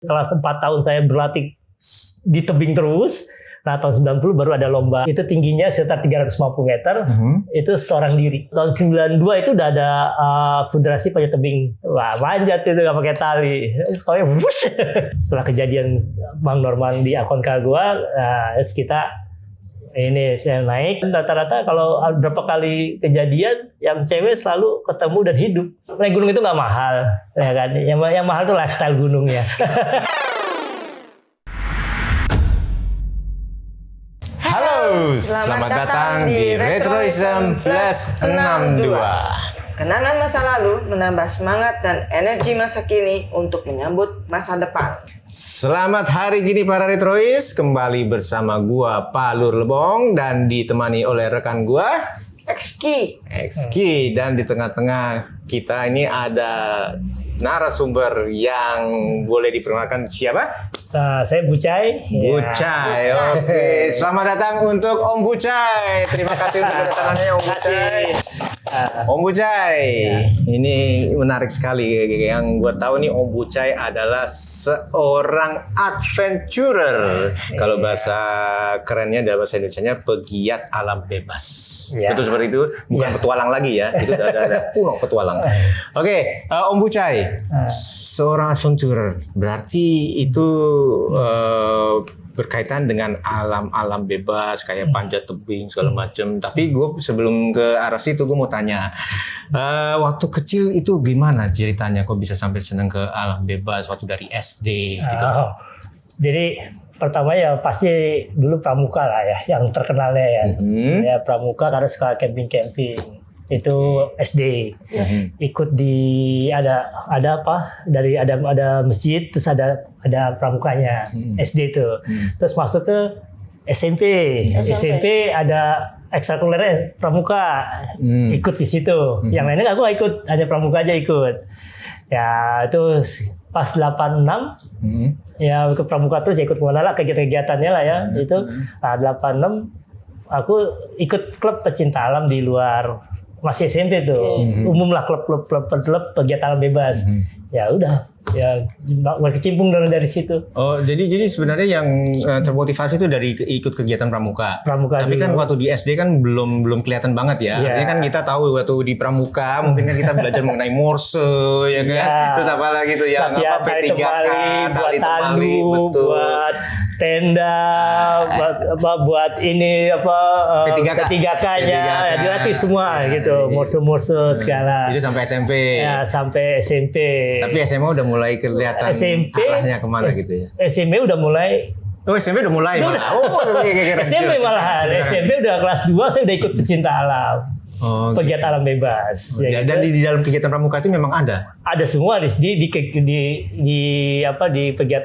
Kelas 4 tahun saya berlatih di tebing terus. Nah, tahun 90 baru ada lomba. Itu tingginya sekitar 350 meter. Itu seorang diri. Tahun 92 itu udah ada federasi panjat tebing. Wah, manjat itu nggak pakai tali. Pokoknya wush. Setelah kejadian Bang Norman di Akonka gua, kita ini saya naik. Rata-rata kalau berapa kali kejadian, yang cewek selalu ketemu dan hidup. Naik gunung itu nggak mahal, ya kan? Yang mahal itu lifestyle gunungnya. Halo, selamat datang di Retroism Plus 62. Kenangan masa lalu menambah semangat dan energi masa kini untuk menyambut masa depan. Selamat hari gini para Retrois, kembali bersama gua Pak Lur Lebong dan ditemani oleh rekan gua Exki. Dan di tengah-tengah kita ini ada narasumber yang boleh diperkenalkan siapa? Nah, saya Bucai. Bucai, ya. Oke. Selamat datang untuk Om Bucai. Terima kasih untuk kedatangannya Om Bucai. Om Bucai, ini menarik sekali. Yang gue tahu nih Om Bucai adalah seorang adventurer. Kalau bahasa kerennya dalam bahasa Indonesianya pegiat alam bebas. Ya. Betul seperti itu, bukan petualang lagi ya. Itu ada petualang. Oke, Om Bucai, seorang adventurer. Berarti itu berkaitan dengan alam bebas kayak panjat tebing segala macam. Tapi gue sebelum ke arah situ gue mau tanya, waktu kecil itu gimana ceritanya kok bisa sampai seneng ke alam bebas waktu dari SD gitu? Jadi pertama ya pasti dulu pramuka lah ya, yang terkenalnya ya. Ya pramuka karena suka camping. Itu SD. Ikut di ada apa? Dari ada masjid, terus ada pramukanya SD itu. Terus masuk ke SMP. SMP ada ekstrakurikuler pramuka. Ikut di situ. Yang lainnya aku nggak ikut, hanya pramuka aja ikut. Ya itu pas 86 ya ke pramuka terus ya ikut kemana lah kegiatan-kegiatannya lah ya. Itu 86 aku ikut klub pecinta alam di luar. Masih SMP tuh, umum lah klub kegiatan alam bebas. Ya udah, ya berkecimpung dari situ. Oh, jadi sebenarnya yang termotivasi itu dari ikut kegiatan pramuka. Tapi kan waktu di SD kan belum kelihatan banget ya. Artinya kan kita tahu waktu di pramuka mungkin kan kita belajar mengenai Morse ya kan. Terus apa lagi tuh yang apa P3K, tali temali, betul. Buat tenda, buat ini apa P3K-nya ya, dilatih semua gitu, morse segala. Itu sampai SMP. Ya, sampai SMP. Tapi SMA udah mulai kelihatan arahnya kemana gitu ya. SMP udah mulai. Oh, SMP udah mulai malah. SMP malahan. SMP udah kelas 2 saya udah ikut pecinta alam. Kegiatan alam bebas. Ya, dan di dalam kegiatan pramuka itu memang ada. Ada semua di kegiatan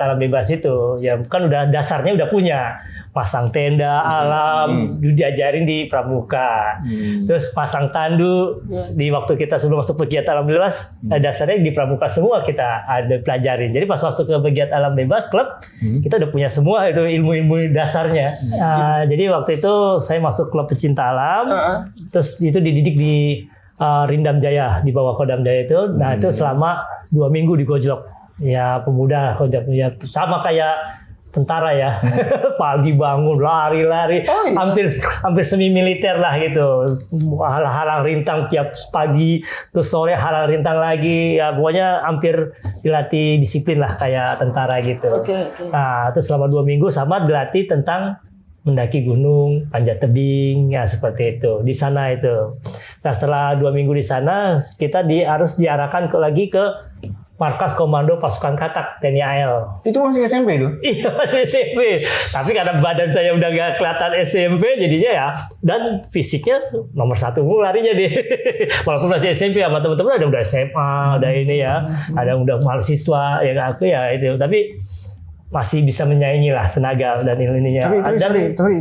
alam bebas itu. Ya kan udah dasarnya udah punya. Pasang tenda alam diajarin di pramuka. Terus pasang tandu di waktu kita sebelum masuk kegiatan alam bebas, dasarnya di pramuka semua kita ada pelajarin. Jadi pas masuk ke kegiatan alam bebas klub, kita udah punya semua itu ilmu-ilmu dasarnya. Jadi waktu itu saya masuk klub pecinta alam. Terus itu dididik di Rindam Jaya, di bawah Kodam Jaya itu. Nah itu selama 2 minggu di Gojlok. Ya pemuda ya, sama kayak tentara ya. Pagi bangun lari-lari, hampir semi militer lah gitu. Halang rintang tiap pagi, terus sore halang rintang lagi. Ya pokoknya hampir dilatih disiplin lah kayak tentara gitu. Nah, terus selama 2 minggu sama dilatih tentang mendaki gunung, panjat tebing, ya seperti itu. Di sana itu. Nah, setelah 2 minggu di sana, kita harus diarahkan lagi ke Markas Komando Pasukan Katak TNI AL. Itu masih SMP itu? Iya masih SMP. Tapi karena badan saya udah gak kelihatan SMP jadinya ya. Dan fisiknya nomor 1 larinya deh. Walaupun masih SMP sama teman-teman ada udah SMA, udah ini ya. Ada udah mahasiswa ya aku ya itu. Tapi masih bisa menyaingi lah tenaga dan ininya.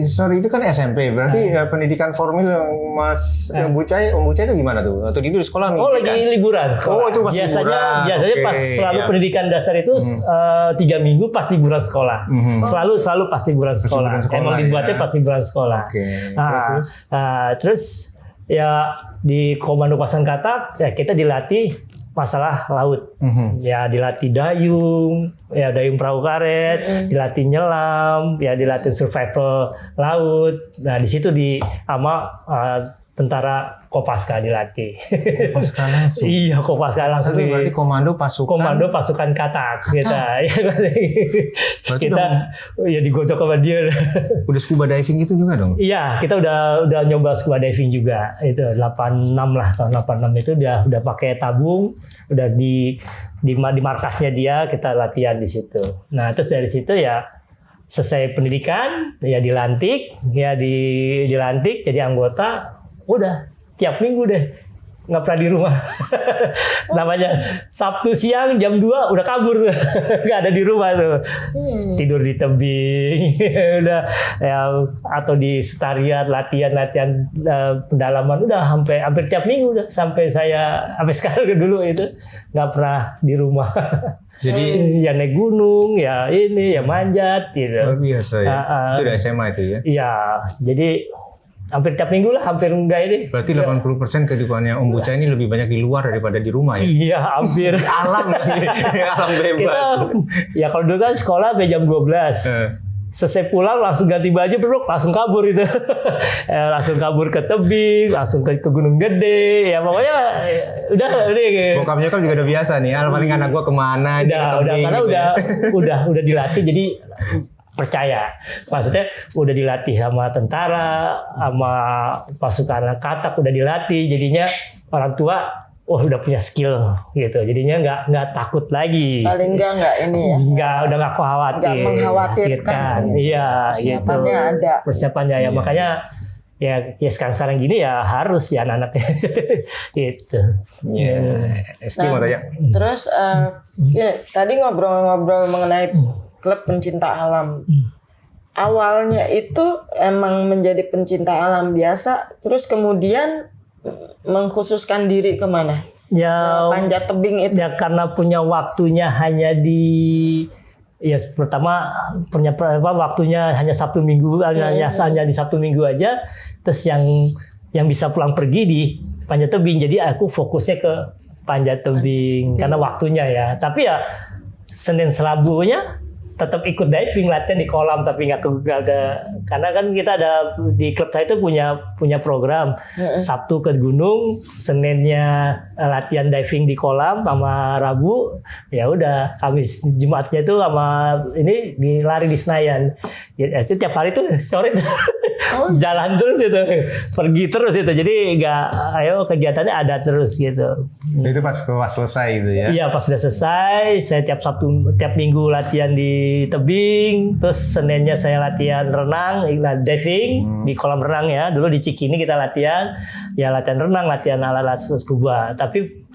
Sorry itu kan SMP. Berarti pendidikan formal yang Mas Om Bucai itu gimana tuh? Atau itu di sekolah? Lagi liburan sekolah. Itu pas liburan. Biasanya pas selalu pendidikan dasar itu 3 minggu pas liburan sekolah. Selalu pas liburan sekolah. Emang dibuatnya pas liburan sekolah. Terus ya di Komando Pasukan Katak ya kita dilatih masalah laut. Ya dilatih dayung, ya dayung perahu karet, dilatih nyelam, ya dilatih survival laut. Nah di situ sama tentara Kopaska dilatih. Kopaska langsung. Iya, Kopaska langsung. Berarti komando pasukan katak kita. Berarti kita ya digocok sama dia. Udah scuba diving itu juga dong? Iya, kita udah nyoba scuba diving juga. Itu 86 lah, tahun 86 itu udah pakai tabung, udah di markasnya dia, kita latihan di situ. Nah, terus dari situ ya selesai pendidikan, ya dilantik jadi anggota. Udah tiap minggu deh, nggak pernah di rumah. Namanya Sabtu siang jam 2 udah kabur tuh. Nggak ada di rumah tuh. Tidur di tebing. Udah ya, atau di sekretariat latihan pendalaman udah hampir tiap minggu udah sampai sekarang dulu itu nggak pernah di rumah. Jadi ya naik gunung, ya ini, ya manjat gitu. Luar biasa ya. Itu udah SMA itu ya? Iya, jadi hampir tiap minggu lah, hampir enggak ini. Berarti 80% kehidupannya Om Bucai ini lebih banyak di luar daripada di rumah ya? Iya, hampir. Alam bebas. Ya kalau dulu kan sekolah sampai jam 12. Selesai pulang langsung ganti baju, langsung kabur itu. Langsung kabur ke tebing, langsung ke Gunung Gede. Ya pokoknya udah nih. Bokap nyokap juga udah biasa nih. Paling anak gua kemana? Udah karena gitu udah dilatih jadi percaya, maksudnya udah dilatih sama tentara, sama pasukan katak udah dilatih, jadinya orang tua, udah punya skill gitu, jadinya nggak takut lagi. Paling nggak ini ya. Udah nggak khawatir. Nggak mengkhawatirkan. Iya, gitu. Persiapannya ada. Persiapannya ya, makanya ya sekarang gini ya harus ya anak-anaknya gitu. Eski mau tanya. Terus ya, tadi ngobrol-ngobrol mengenai klub pencinta alam. Awalnya itu emang menjadi pencinta alam biasa, terus kemudian mengkhususkan diri kemana? Ya, panjat tebing itu. Ya karena punya waktunya hanya pertama punya waktunya hanya Sabtu Minggu, hanya di Sabtu Minggu aja. Terus yang bisa pulang pergi di panjat tebing. Jadi aku fokusnya ke panjat tebing karena waktunya ya. Tapi ya Senin Rabunya tetap ikut diving, latihan di kolam, tapi nggak karena kan kita ada di klub saya itu punya program Sabtu ke gunung, Seninnya latihan diving di kolam, sama Rabu ya udah, Kamis Jumatnya itu sama ini lari di Senayan. Ya, itu tiap hari tuh sore jalan terus itu, pergi terus itu, jadi kegiatannya ada terus gitu. Itu pas selesai gitu ya? Iya, pas sudah selesai, saya tiap minggu latihan di tebing, terus Seninnya saya latihan renang, diving di kolam renang ya. Dulu di Cikini kita latihan renang, latihan alat-alat scuba. Tapi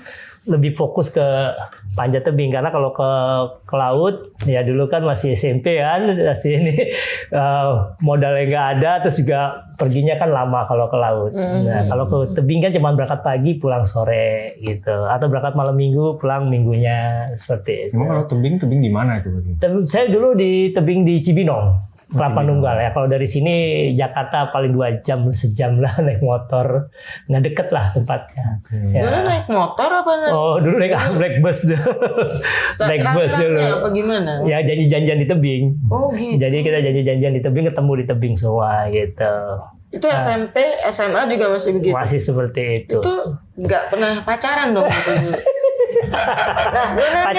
lebih fokus ke panjat tebing karena kalau ke laut ya dulu kan masih SMP kan, masih ini modalnya nggak ada, terus juga perginya kan lama kalau ke laut. Nah, kalau ke tebing kan cuma berangkat pagi pulang sore gitu, atau berangkat malam minggu pulang minggunya, seperti itu. Emang kalau tebing di mana itu? Saya dulu di tebing di Cibinong, Kelapa Nunggal ya. Kalau dari sini Jakarta paling 2 jam, sejam lah naik motor. Nah deket lah tempatnya. Ya. Dulu naik motor apa? Dulu naik bus dulu. Naik bus dulu. Apa gimana? Ya janjian di tebing. Oh gitu. Jadi kita janjian di tebing, ketemu di tebing semua gitu. Itu SMP, SMA juga masih begitu? Masih seperti itu. Itu nggak pernah pacaran dong itu dulu? Nah,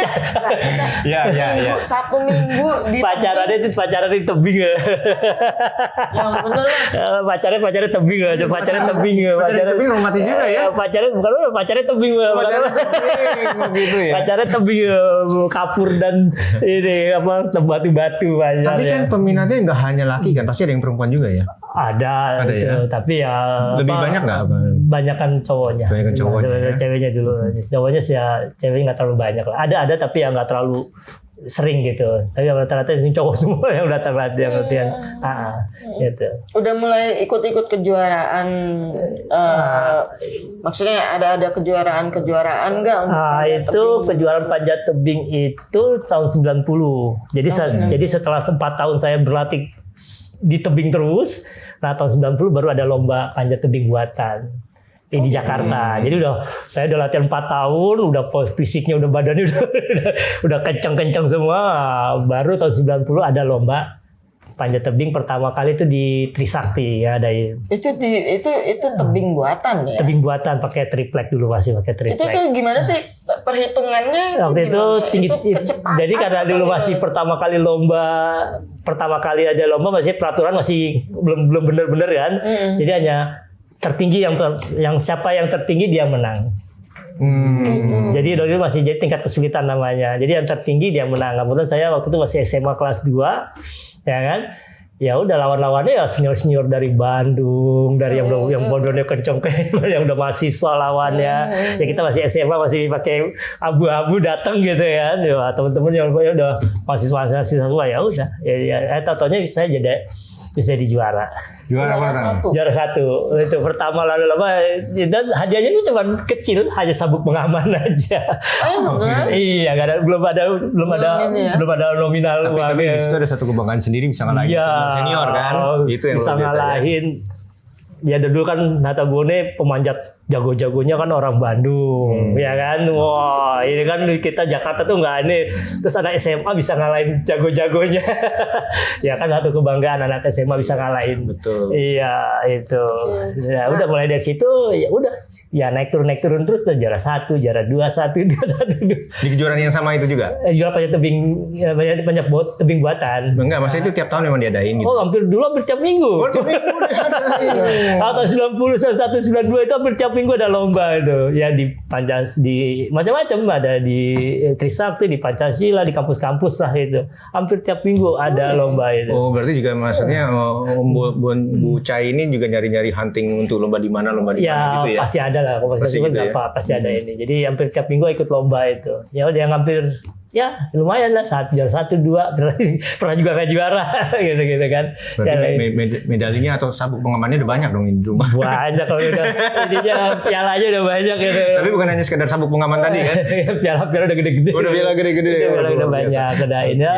ya. Sabtu Minggu di pacaran di tebing ya. Yang bener Mas. Pacaran tebing aja, pacaran tebing romantis juga ya. Pacaran tebing. Gitu ya. Pacaran tebing, kapur dan ini batu-batu banyak. Tapi kan peminatnya nggak hanya laki kan, pasti ada yang perempuan juga ya. Ada gitu, ya? Tapi ya lebih banyak nggak? Banyakan cowoknya. Banyakan cowoknya. Ceweknya dulu. Cowoknya sih ya, ceweknya nggak terlalu banyak lah. Ada tapi ya nggak terlalu sering gitu. Tapi yang rata-rata ini cowok semua yang datang latihan. Gitu. Udah mulai ikut-ikut kejuaraan. Maksudnya ada kejuaraan nggak? Itu kejuaraan panjat tebing itu tahun 90. Jadi setelah 4 tahun saya berlatih di tebing terus, nah tahun 90 baru ada lomba panjat tebing buatan. di Jakarta. Jadi saya udah latihan 4 tahun, udah fisiknya, udah badannya udah kencang-kencang semua. Baru tahun 90 ada lomba panjat tebing pertama kali itu di Trisakti ya, ada Itu tebing buatan ya. tebing buatan pakai triplek dulu, masih pakai triplek. Itu gimana sih perhitungannya? Waktu itu tinggi, kecepatan. jadi karena dulu masih pertama kali ada lomba masih peraturan masih belum bener-bener kan. Jadi hanya tertinggi yang siapa yang tertinggi dia menang. Jadi dulu masih jadi tingkat kesulitan namanya. Jadi yang tertinggi dia menang. Kemudian saya waktu itu masih SMA kelas 2. Ya kan, ya udah lawan-lawannya ya senior dari Bandung, dari yang bodohnya kenceng yang udah mahasiswa lawannya. Ya kita masih SMA, masih pakai abu-abu datang gitu ya. Ya teman-teman yang udah mahasiswa ya udah. Ya taunya saya bisa dijuara. Juara mana? Juara 1. Itu pertama lalu lama, dan hadiahnya itu cuma kecil, hanya sabuk pengaman aja. Iya, belum ada nominal. Tapi di situ ada satu kebanggaan sendiri, bisa ngalahin senior kan? Itu yang bisa ngalahin. Ya dulu kan Natabone pemanjat jago-jagonya kan orang Bandung, ya kan. Wah, ini kan kita Jakarta tuh nggak ini. Terus anak SMA bisa ngalahin jago-jagonya. Ya kan satu kebanggaan anak SMA bisa ngalahin. Betul. Iya, itu. Ya udah mulai dari situ ya udah. Ya naik turun terus tuh, juara 1, juara 2, 1, 2, 1. Di kejuaraan yang sama itu juga? Juara panjat tebing buatan. Enggak, maksudnya itu tiap tahun memang diadain gitu. Oh, hampir tiap minggu. Tiap minggu diadain. Atau 90, 91, 92 itu hampir tiap minggu ada lomba itu. Ya di macam-macam, ada di Trisakti, di Pancasila, di kampus-kampus lah itu. Hampir tiap minggu ada lomba itu. Oh, berarti juga maksudnya Om Bu Cai ini juga nyari-nyari hunting untuk lomba di mana gitu ya? Pasti ada lah. Pasti gitu ya? Pasti ada ini. Jadi hampir tiap minggu ikut lomba itu. Ya udah yang hampir ya lumayan lah, juara 1, 2 pernah juga nggak juara gitu kan. Berarti medalinya atau sabuk pengamannya udah banyak dong di rumah. Banyak kalau udah ininya, pialanya udah banyak gitu. Tapi bukan hanya sekedar sabuk pengaman tadi kan? Piala udah gede-gede. Udah piala gede-gede. Udah banyak kedain ya.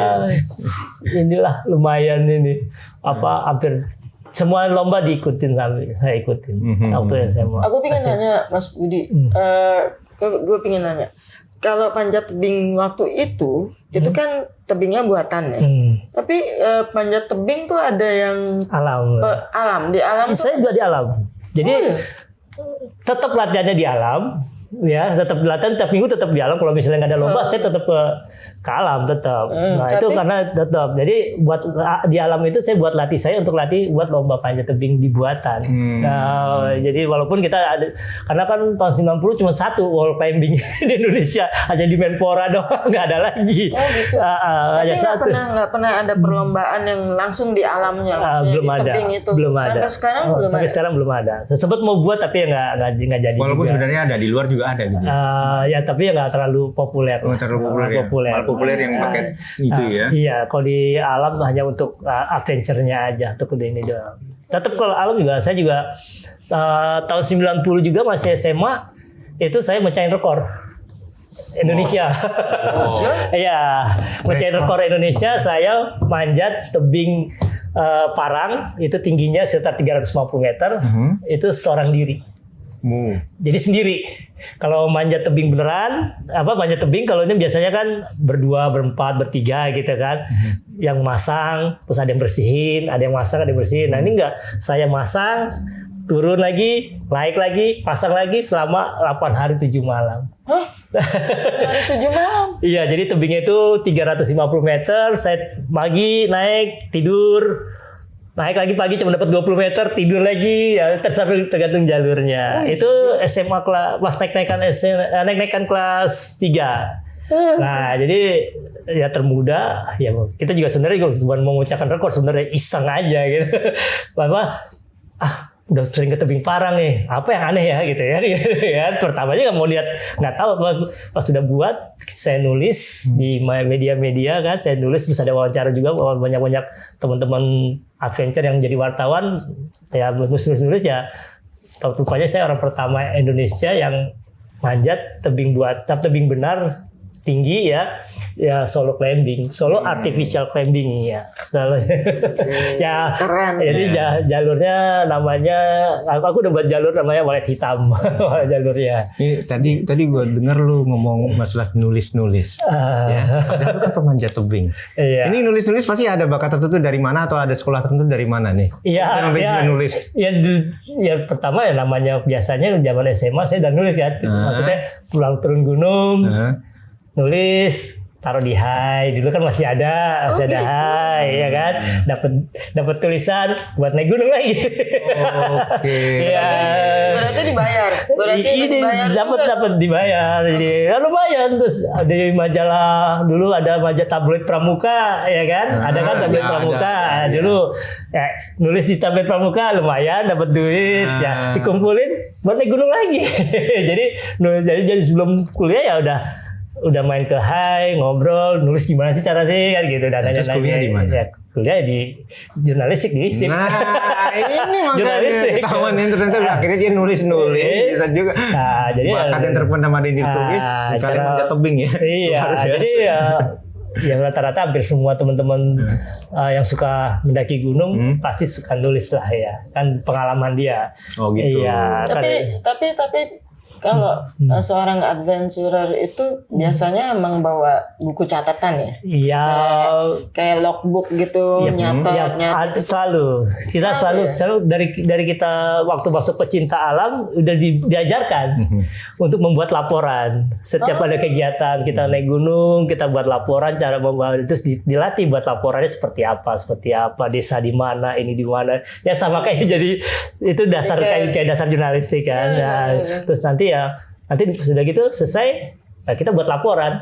Inilah lumayan ini. Hampir semua lomba diikutin, saya ikutin waktu SMA. Aku pengen nanya Mas Budi, gue pengen nanya, kalau panjat tebing waktu itu kan tebingnya buatan ya. Tapi panjat tebing tuh ada yang alam. Di alam. Saya juga di alam. Jadi tetap latihannya di alam. Ya, tetap latihan tiap minggu tetap di alam. Kalau misalnya nggak ada lomba, saya tetap ke alam tetap. Nah, itu karena tetap. Jadi buat di alam itu saya buat latih saya untuk latih buat lomba panjat tebing di buatan. Nah, jadi walaupun kita ada, karena kan tahun 90 cuma satu wall climbing di Indonesia, hanya di Menpora doang, nggak ada lagi. Oh gitu. Tapi nggak pernah ada perlombaan yang langsung di alamnya. Belum di ada. tebing itu. Belum ada. Sampai sekarang belum ada. Sempat mau buat tapi ya nggak jadi. Walaupun juga. Sebenarnya ada di luar juga ada gitu. Ya tapi ya nggak terlalu populer. Malah populer yang pakai itu ya. Iya, kalau di alam hanya untuk adventure-nya aja, untuk ini doang. Tetap kalau alam juga saya juga tahun 90 juga masih SMA itu saya mecahin rekor Indonesia. Iya, mecahin rekor Indonesia. Saya manjat tebing Parang itu tingginya sekitar 350 meter. Itu seorang diri. Jadi sendiri. Kalau manjat tebing beneran, manjat tebing kalau ini biasanya kan berdua, berempat, bertiga gitu kan. Yang masang, terus ada yang bersihin, ada yang masang, ada yang bersihin. Nah ini enggak, saya masang, turun lagi, naik lagi, pasang lagi selama 8 hari 7 malam. Hah? 8 hari 7 malam? Iya, jadi tebingnya itu 350 meter, saya pagi naik, tidur. Naik lagi pagi cuma dapat 20 meter, tidur lagi, ya tergantung jalurnya. Itu SMA pas naik-naikan kelas 3. Nah, jadi ya termuda, ya kita juga sebenarnya bukan mengucapkan rekor, sebenarnya iseng aja gitu. Udah sering ke tebing Parang nih, apa yang aneh ya gitu ya. Pertamanya nggak mau lihat, nggak tahu. Pas sudah buat, saya nulis di media-media kan, saya nulis, terus ada wawancara juga, banyak teman-teman adventure yang jadi wartawan, ya nulis ya. Rupanya saya orang pertama Indonesia yang manjat tebing benar tinggi ya solo climbing, solo artificial climbing ya. Ya Keren. Jadi jalurnya namanya aku udah buat jalur namanya walet hitam. Jalurnya. Ini tadi gue dengar lu ngomong masalah nulis-nulis. Ya. Padahal lu kan pemanjat tebing. Iya. Ini nulis-nulis pasti ada bakat tertentu dari mana atau ada sekolah tertentu dari mana nih? Iya. Nulis. Ya pertama ya namanya biasanya zaman SMA saya udah nulis kan. Maksudnya pulang turun gunung, nulis. Taruh di high dulu kan masih ada high ya kan, dapat tulisan buat naik gunung lagi. Oke. Ya. Berarti dibayar. Dapat dibayar. Jadi ya lumayan. Terus di majalah dulu ada majalah tabloid Pramuka ya kan, ada kan tabloid Pramuka dulu. Ya, nulis di tabloid Pramuka lumayan dapat duit ya, dikumpulin buat naik gunung lagi. jadi sebelum kuliah ya udah main ke high, ngobrol, nulis gimana sih cara sih kan gitu. Dan terus kuliah di mana? Ya, kuliah di jurnalistik di ISIP. Nah, ini makanya ketahuan yang ternyata akhirnya dia nulis bisa juga. Nah, jadi bakat yang terpendam ada yang ditulis, kalian manjat tebing ya. Iya, jadi ya rata-rata hampir semua teman-teman yang suka mendaki gunung pasti suka nulis lah ya. Kan pengalaman dia. Oh gitu. Iya, Tapi kalau seorang adventurer itu biasanya emang bawa buku catatan ya? Iya. Kayak logbook gitu, nyatet. Selalu. Kita selalu dari kita waktu masuk pecinta alam udah diajarkan untuk membuat laporan. Setiap ada kegiatan kita naik gunung, kita buat laporan cara membawa, terus dilatih buat laporannya seperti apa, desa di mana, ini di mana. Ya sama kayak jadi itu dasar kayak dasar jurnalistik kan. Terus nanti sudah gitu selesai kita buat laporan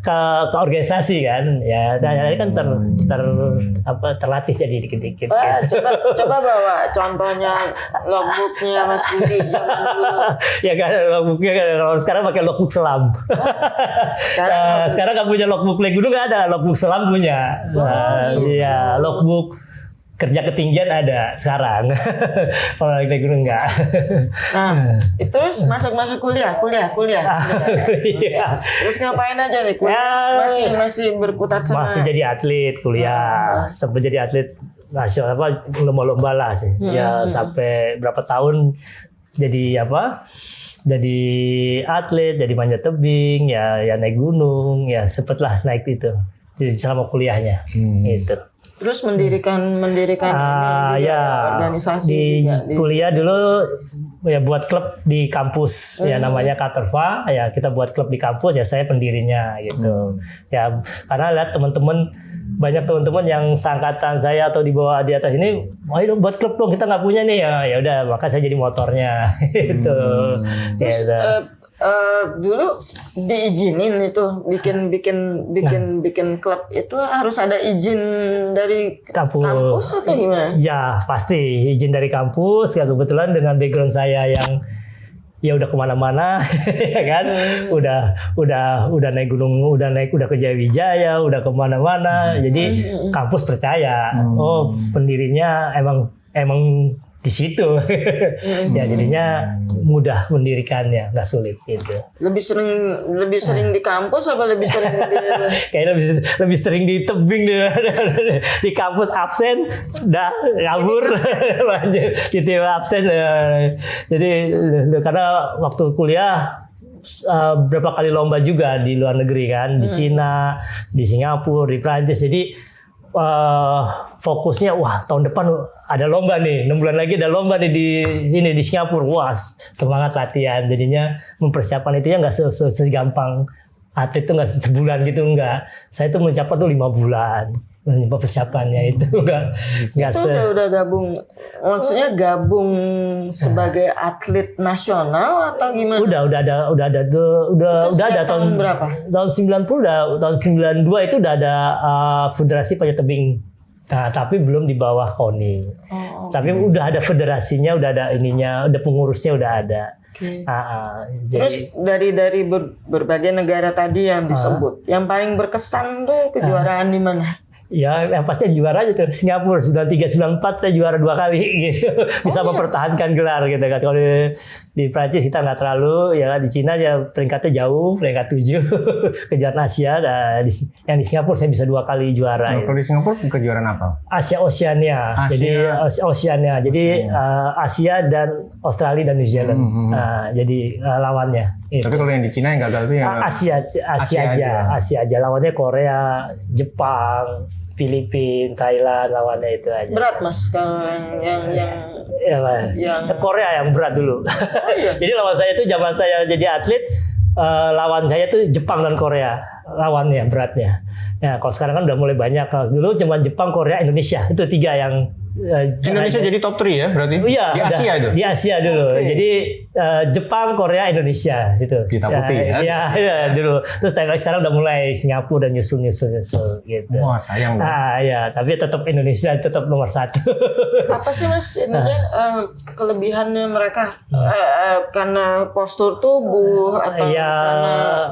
ke organisasi kan ya. Saya kan terlatih jadi dikit-dikit. Coba bawa contohnya logbooknya Mas Budi zaman dulu. Ya kan logbooknya kalau sekarang pakai logbook selam. Sekarang nggak punya logbook naik gunung, nggak ada, logbook selam punya. Iya, logbook kerja ketinggian ada sekarang. Kalau naik gunung enggak. Nah, terus masuk kuliah. Iya. Terus ngapain aja nih? Masih berkutat sama. Masih jadi atlet kuliah. Sampai jadi atlet nasional lomba-lomba lah sih. Ya sampai berapa tahun jadi jadi atlet, jadi manjat tebing, ya naik gunung, ya sempatlah naik itu. Jadi selama kuliahnya gitu. Terus mendirikan ini juga, organisasi di kuliah dulu ya buat klub di kampus ya namanya Katerva ya, kita buat klub di kampus ya, saya pendirinya gitu. Ya karena lihat banyak teman-teman yang seangkatan saya atau di bawah di atas ini, ayo dong buat klub dong, kita nggak punya nih ya udah, maka saya jadi motornya gitu. Terus dulu diizinin itu bikin klub itu harus ada izin dari kampus atau gimana? Ya pasti izin dari kampus ya, kebetulan dengan background saya yang ya udah kemana-mana ya kan, udah naik gunung, udah ke Jayawijaya, udah kemana-mana, jadi kampus percaya pendirinya emang di situ. Ya jadinya mudah mendirikannya, nggak sulit gitu. Lebih sering di kampus apa lebih sering di kayaknya lebih sering di tebing di kampus absen udah ngabur lanjut gitu absen. Jadi karena waktu kuliah berapa kali lomba juga di luar negeri kan, di Cina, di Singapura, di Prancis. Jadi fokusnya tahun depan ada lomba nih, 6 bulan lagi ada lomba nih di sini di Singapura. Semangat latihan. Jadinya mempersiapkan itu ya nggak segampang atlet tuh, nggak sebulan gitu, nggak. Saya tuh mencapai tuh 5 bulan persiapannya itu nggak udah gabung, maksudnya gabung sebagai atlet nasional atau gimana? Udah ada tahun berapa? Tahun 90 tahun 92 itu udah ada federasi panjat tebing. Nah, tapi belum di bawah KONI. Tapi udah ada federasinya, udah ada ininya, udah pengurusnya udah ada. Okay. Terus dari berbagai negara tadi yang disebut, yang paling berkesan tuh kejuaraan di mana? Ya, yang pasti juara aja tuh Singapura 93-94 saya juara 2 kali gitu. Bisa mempertahankan gelar gitu kan. Kalau di Prancis kita nggak terlalu, ya di Cina ya peringkatnya jauh, peringkat 7 kejuaraan Asia. Nah, yang di Singapura saya bisa 2 kali juara. Kalau di Singapura kejuaraan apa? Oceania. Jadi Oceania. Jadi Asia dan Australia dan New Zealand. Jadi lawannya. Gitu. Tapi kalau yang di Cina yang gagal tuh yang Asia aja. Lawannya Korea, Jepang, Filipina, Thailand, lawannya itu aja. Berat Mas kalau yang Korea yang berat dulu. iya. Jadi lawan saya itu zaman saya jadi atlet, lawan saya itu Jepang dan Korea lawannya beratnya. Ya kalau sekarang kan udah mulai banyak. Kalau dulu cuma Jepang, Korea, Indonesia itu 3 yang Indonesia jadi top 3 ya berarti? Iya, di Asia itu. Di Asia dulu. Okay. Jadi Jepang, Korea, Indonesia itu. Kita putih ya. Iya dulu. Terus sekarang udah mulai Singapura dan nyusul gitu. Wah, sayang loh. Ya, tapi tetap Indonesia tetap nomor 1. Apa sih Mas ininya kelebihannya mereka karena postur tubuh atau karena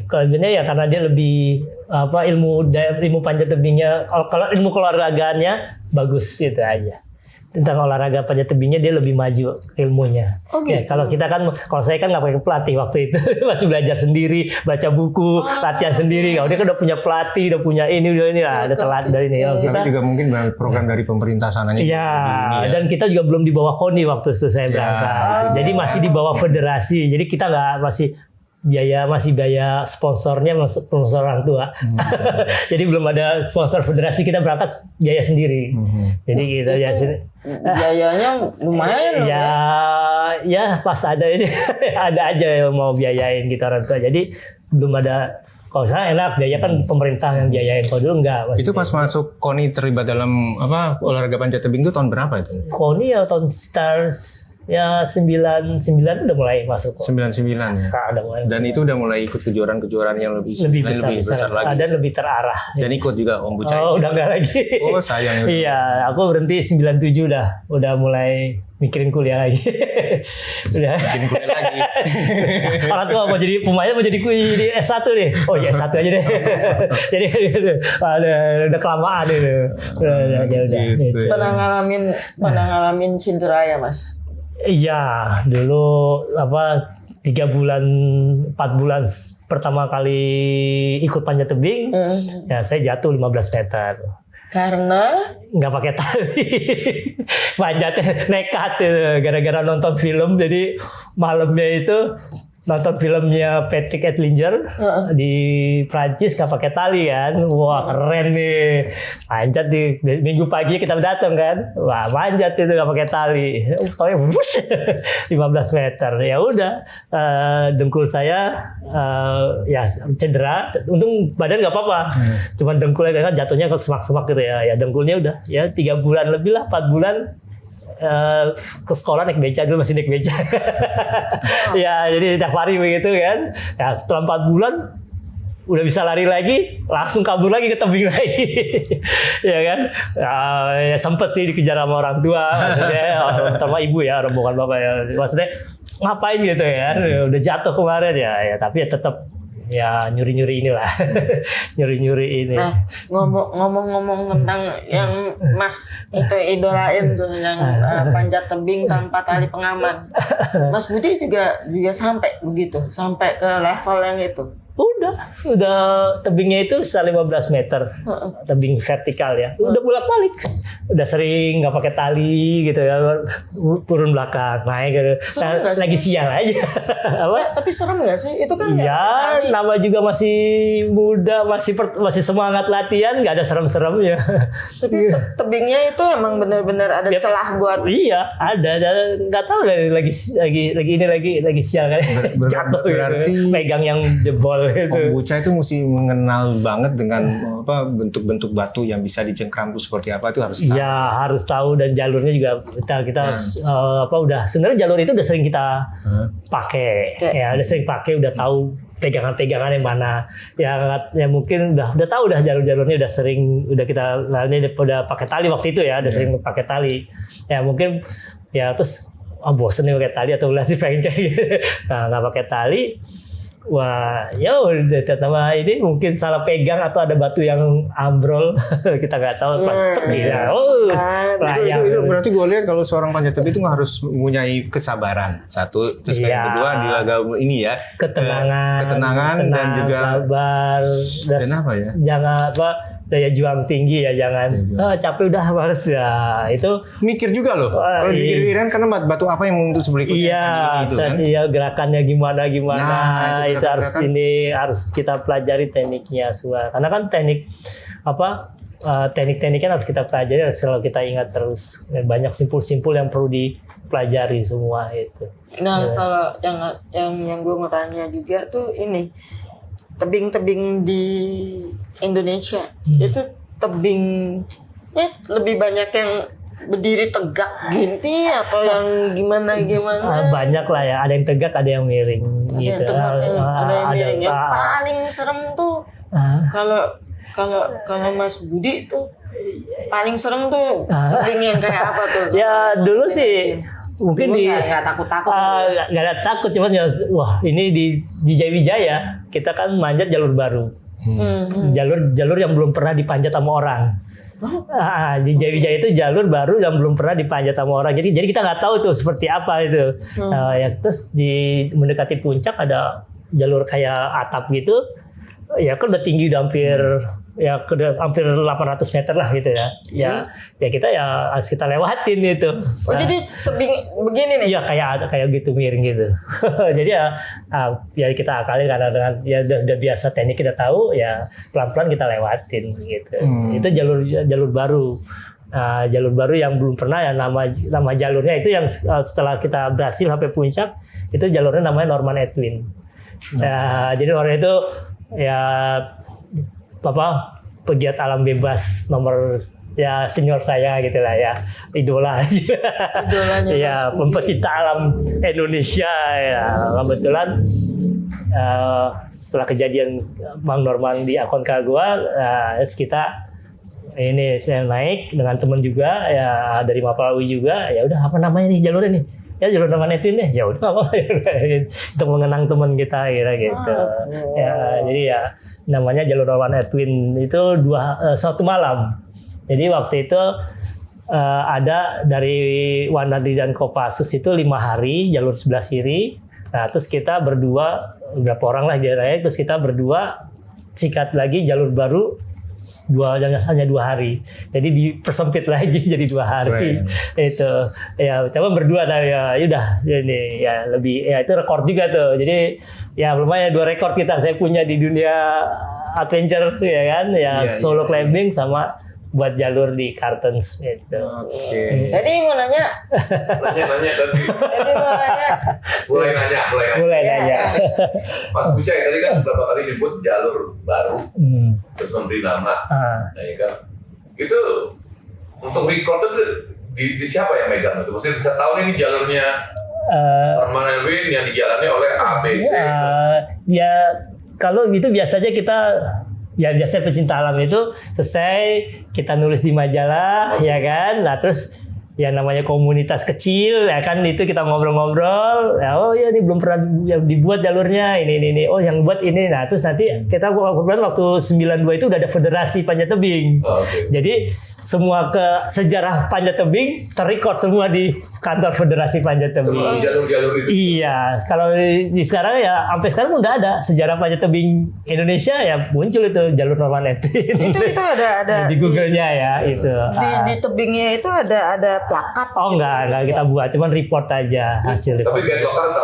kelebihannya ya karena dia lebih ilmu panjat tebingnya, kalau ilmu keluarganya bagus gitu aja. Tentang olahraga panjat tebingnya dia lebih maju ilmunya. Oh, gitu. Ya, kalau saya kan nggak pakai pelatih waktu itu, masih belajar sendiri, baca buku, latihan sendiri. Kalau dia kan udah punya pelatih, udah punya ini, ada telat dari ini. Tapi juga mungkin program dari pemerintah sananya. Iya, dan kita juga belum di bawah KONI waktu itu saya berangkat. Jadi masih di bawah federasi. Jadi kita masih biaya sponsornya sponsor orang tua. Jadi belum ada sponsor federasi, kita berangkat biaya sendiri. Jadi kita biayanya lumayan ya pas ada ini ada aja yang mau biayain kita orang tua. Jadi belum ada. Kalau saya enak biaya kan pemerintah yang biayain, kalau dulu enggak. Itu pas masuk KONI terlibat dalam olahraga panjat tebing itu tahun berapa itu? KONI ya tahun stars. Ya 99 udah mulai masuk. 99 ya. Udah mulai. Dan itu udah mulai ikut kejuaraan yang lebih besar lagi. Dan lebih terarah. Dan ikut juga Om Bucai. Oh, udah enggak lagi. Oh, sayang. Iya, aku berhenti 97 udah mulai mikirin kuliah lagi. Udah. Mikirin kuliah lagi. Orang tua mau jadi pemain, mau jadi S1 nih. Oh ya S1 aja deh. Jadi udah kelamaan itu. Udah. Gitu. Pernah ngalamin cedera ya Mas? Iya, dulu 3 bulan 4 bulan pertama kali ikut panjat tebing, ya saya jatuh 15 meter. Karena nggak pakai tali, panjatnya nekat gara-gara nonton film. Jadi malamnya itu nonton filmnya Patrick Etlinger di Prancis nggak pakai tali kan. Wah keren nih, panjat di minggu pagi kita datang kan. Wah panjat itu nggak pakai tali, soalnya 15 meter. Ya udah, dengkul saya ya cedera. Untung badan nggak apa-apa, cuman dengkulnya kan jatuhnya ke semak-semak gitu ya. Ya dengkulnya udah ya 3 bulan lebih lah, 4 bulan. Ke sekolah naik beca dulu, masih naik beca. Ya jadi tiap hari begitu kan. Ya setelah 4 bulan udah bisa lari lagi, langsung kabur lagi ke tebing lagi. Ya kan. Ya sempet sih dikejar sama orang tua, maksudnya sama ibu ya, rombongan bapak ya. Maksudnya ngapain gitu ya. Udah jatuh kemarin ya tapi ya tetap ya nyuri-nyuri inilah. Nyuri-nyuri ini. Nah, ngomong-ngomong tentang yang Mas itu idolain tuh yang panjat tebing tanpa tali pengaman. Mas Budi juga sampai begitu, sampai ke level yang itu. Udah tebingnya itu 15 meter, tebing vertikal ya. Udah bolak-balik, udah sering nggak pakai tali gitu ya, turun belakang naik gitu. Lagi sial aja. Tapi serem nggak sih? Itu kan ya nama juga masih muda, masih semangat latihan, nggak ada serem-seremnya. Tapi tebingnya itu emang benar-benar ada celah buat. Iya, ada nggak tahu lagi sial kan. Jatuh berarti gitu. Pegang yang jebol. Om Bucai itu mesti mengenal banget dengan bentuk-bentuk batu yang bisa dicengkram itu seperti apa, itu harus tahu. Ya harus tahu, dan jalurnya juga kita udah sebenarnya jalur itu udah sering kita pakai. Ya udah sering pakai, udah tahu pegangan-pegangan yang mana. Ya mungkin udah tahu jalur-jalurnya, udah kita udah pakai tali waktu itu ya, udah sering pakai tali. Ya mungkin ya terus bosen nih pakai tali atau lagi pengen kayak gitu. Nah nggak pakai tali. Wah, ya udah pertama ini mungkin salah pegang atau ada batu yang ambrol, kita nggak tahu pas ya. Oh, itu berarti gue lihat kalau seorang panjat tebing itu harus mempunyai kesabaran satu, terus yang kedua juga ini ya ketenangan dan juga sabar, dan apa ya? Jangan apa daya juang tinggi ya, jangan capek udah males ya, itu mikir juga loh kalau dipikir-pikirin karena batu apa yang untuk berikutnya itu kan iya, gerakannya gimana nah, itu harus harus kita pelajari tekniknya semua, karena kan teknik-tekniknya harus kita pelajari, harus selalu kita ingat terus, banyak simpul-simpul yang perlu dipelajari semua itu. Nah kalau yang gue mau tanya juga tuh ini tebing-tebing di Indonesia itu tebingnya lebih banyak yang berdiri tegak gini atau yang gimana? Banyak lah ya, ada yang tegak, ada yang miring gitu. Ada yang miring. Yang paling serem tuh kalau Mas Budi tuh paling serem tuh tebing yang kayak apa tuh? Ya dulu sih mungkin nggak takut-takut. Nggak ada takut, cuman ya wah ini di Jaya kita kan manjat jalur baru. Jalur yang belum pernah dipanjat sama orang. Di Jaya itu jalur baru yang belum pernah dipanjat sama orang. Jadi kita nggak tahu tuh seperti apa itu. Ya terus mendekati puncak ada jalur kayak atap gitu. Ya kan udah tinggi, udah hampir 800 meter lah gitu ya. Ya kita ya harus kita lewatin itu. Jadi tebing begini nih. Iya kayak gitu, miring gitu. Jadi ya kita akalin karena dengan ya udah biasa teknik, kita tahu ya pelan-pelan kita lewatin gitu. Itu jalur baru. Jalur baru yang belum pernah ya, nama jalurnya itu yang setelah kita berhasil sampai puncak itu jalurnya namanya Norman Edwin. Jadi orang itu ya pegiat alam bebas nomor ya senior saya gitu lah ya, idolanya ya, pecinta alam Indonesia ya. Kebetulan setelah kejadian Bang Norman di Aconcagua gua, kita ini saya naik dengan teman juga ya dari Mapalawi juga, ya udah apa namanya nih jalurnya nih, ya jalur Norman Edwin deh, ya udah apa untuk mengenang teman kita gitu. Ya jadi ya namanya jalur Norman Edwin itu satu malam. Jadi waktu itu ada dari Wanadi dan Kopassus itu 5 hari jalur sebelah kiri. Nah terus kita berdua, berapa orang lah jaraknya, terus kita berdua sikat lagi jalur baru hanya 2 hari, jadi dipersempit lagi jadi 2 hari. Itu ya coba berdua tapi ya udah ini ya lebih ya itu rekor juga tuh. Jadi ya lumayan 2 rekor saya punya di dunia adventure ya kan ya, solo climbing sama buat jalur di Kartens gitu. Jadi mau nanya. Mulai nanya. Mas Bucai tadi kan beberapa kali disebut jalur baru, terus memberi nama, ya kan? Itu untuk record itu di siapa yang megang itu? Maksudnya bisa tahu ini jalurnya Norman Edwin yang dijalani oleh ABC. Ya kalau gitu biasanya kita biasanya pecinta alam itu selesai kita nulis di majalah ya kan, nah terus ya namanya komunitas kecil ya kan, itu kita ngobrol-ngobrol ya, oh ya ini belum pernah dibuat jalurnya ini oh yang buat ini, nah terus nanti kita kebetulan waktu 92 itu udah ada federasi panjat tebing. Jadi semua sejarah panjat tebing terrecord semua di kantor Federasi Panjat Tebing. Jalur-jalur itu. Iya, kalau di sekarang ya sampai sekarang udah ada sejarah panjat tebing Indonesia ya, muncul itu jalur Norman Edwin. Itu ada di Google-nya ya itu. Di tebingnya itu ada plakat. Oh enggak kita buat, cuman report aja hasil report. Tapi guide lokal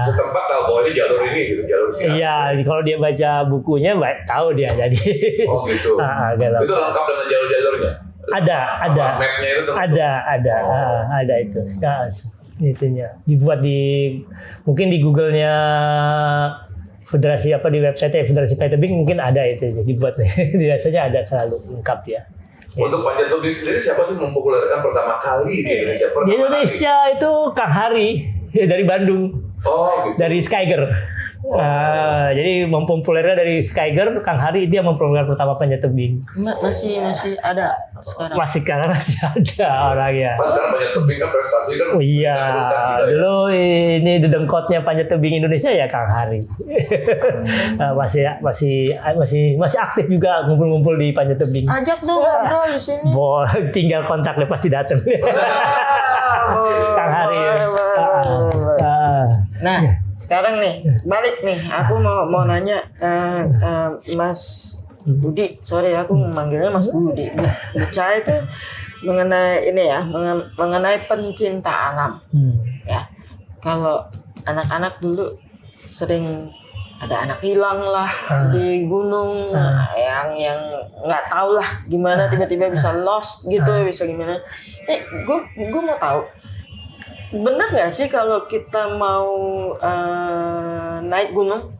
setempat tahu bahwa ini jalur gitu, jalur siapa. Iya, kalau dia baca bukunya tahu dia jadi. Oh gitu. Itu lengkap dengan jalurnya. Ada. Mapnya itu termasuk. Ada itu. Nah, itunya dibuat mungkin di Google-nya Federasi di website Federasi Panjat Tebing mungkin ada itu dibuat. Biasanya ada selalu lengkap ya. Untuk panjat tebing sendiri siapa sih mempopulerkan pertama kali di Indonesia? Di Indonesia itu Kang Hari dari Bandung. Oh gitu. Dari Skyger. Jadi mempopulernya dari Skyger, Kang Hari itu yang mempopuler pertama panjat tebing. Masih ada sekarang. Masih ada orangnya. Pas sekarang panjat tebing kan prestasi kan. Oh iya, dulu ini dedengkotnya panjat tebing Indonesia ya Kang Hari. masih aktif juga ngumpul-ngumpul di panjat tebing. Ajak dong ngobrol di sini. Boleh, tinggal kontaknya pasti datang. Kang Hari. Nah, sekarang nih balik nih, aku mau nanya Mas Budi, sorry aku memanggilnya Mas Budi. Bucai itu mengenai ini ya, mengenai pencinta alam. Ya, kalau anak-anak dulu sering ada anak hilang lah di gunung, yang nggak tahu lah gimana tiba-tiba bisa lost gitu, bisa gimana. Gue mau tahu. Benar nggak sih kalau kita mau naik gunung,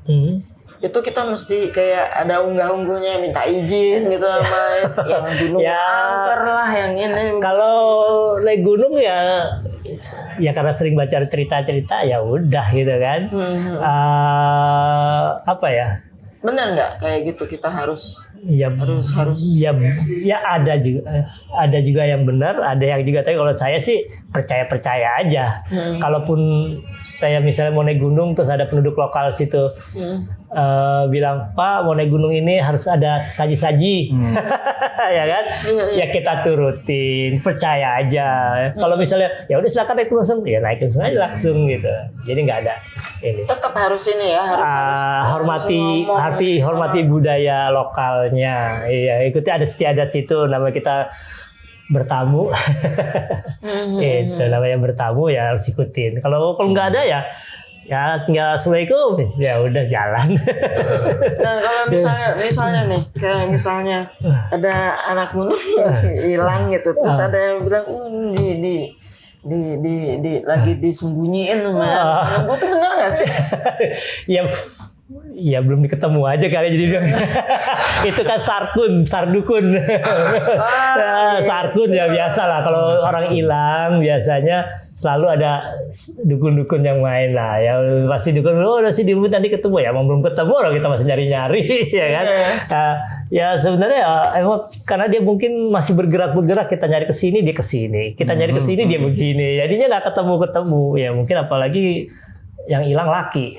itu kita mesti kayak ada unggah-ungguhnya, minta izin gitu sama yang gunung angker lah, yang ini. Kalau naik gunung ya karena sering baca cerita-cerita ya udah gitu kan. Apa ya? Benar nggak kayak gitu kita harus harus ya ada juga yang benar, ada yang juga, tapi kalau saya sih percaya aja. Kalaupun saya misalnya mau naik gunung terus ada penduduk lokal situ bilang, Pak mau naik gunung ini harus ada saji-saji, ya kan? Ya kita turutin, percaya aja. Kalau misalnya ya udah silakan naik langsung, ya naikin aja langsung gitu. Jadi nggak ada ini. Tetap harus ini ya, hormati budaya lokalnya. Iya, ikuti adat istiadat situ, namanya kita bertamu. Itu namanya bertamu ya harus ikutin. Kalau nggak ada ya tinggal assalamualaikum, ya udah jalan. Nah kalau misalnya nih, kayak misalnya ada anak gunung hilang gitu, terus ada yang bilang lagi disembunyiin sama gue, tuh benar nggak sih? Ya belum ketemu aja kali, jadi bilang itu kan sardukun. Sarkun ya biasa lah, kalau orang hilang biasanya selalu ada dukun-dukun yang main lah. Ya pasti dukun, udah sih nanti ketemu ya, belum ketemu orang kita masih nyari-nyari ya kan. Ya sebenarnya emang karena dia mungkin masih bergerak, kita nyari ke sini dia ke sini, kita nyari ke sini dia begini, jadinya nggak ketemu ya. Mungkin apalagi yang hilang laki.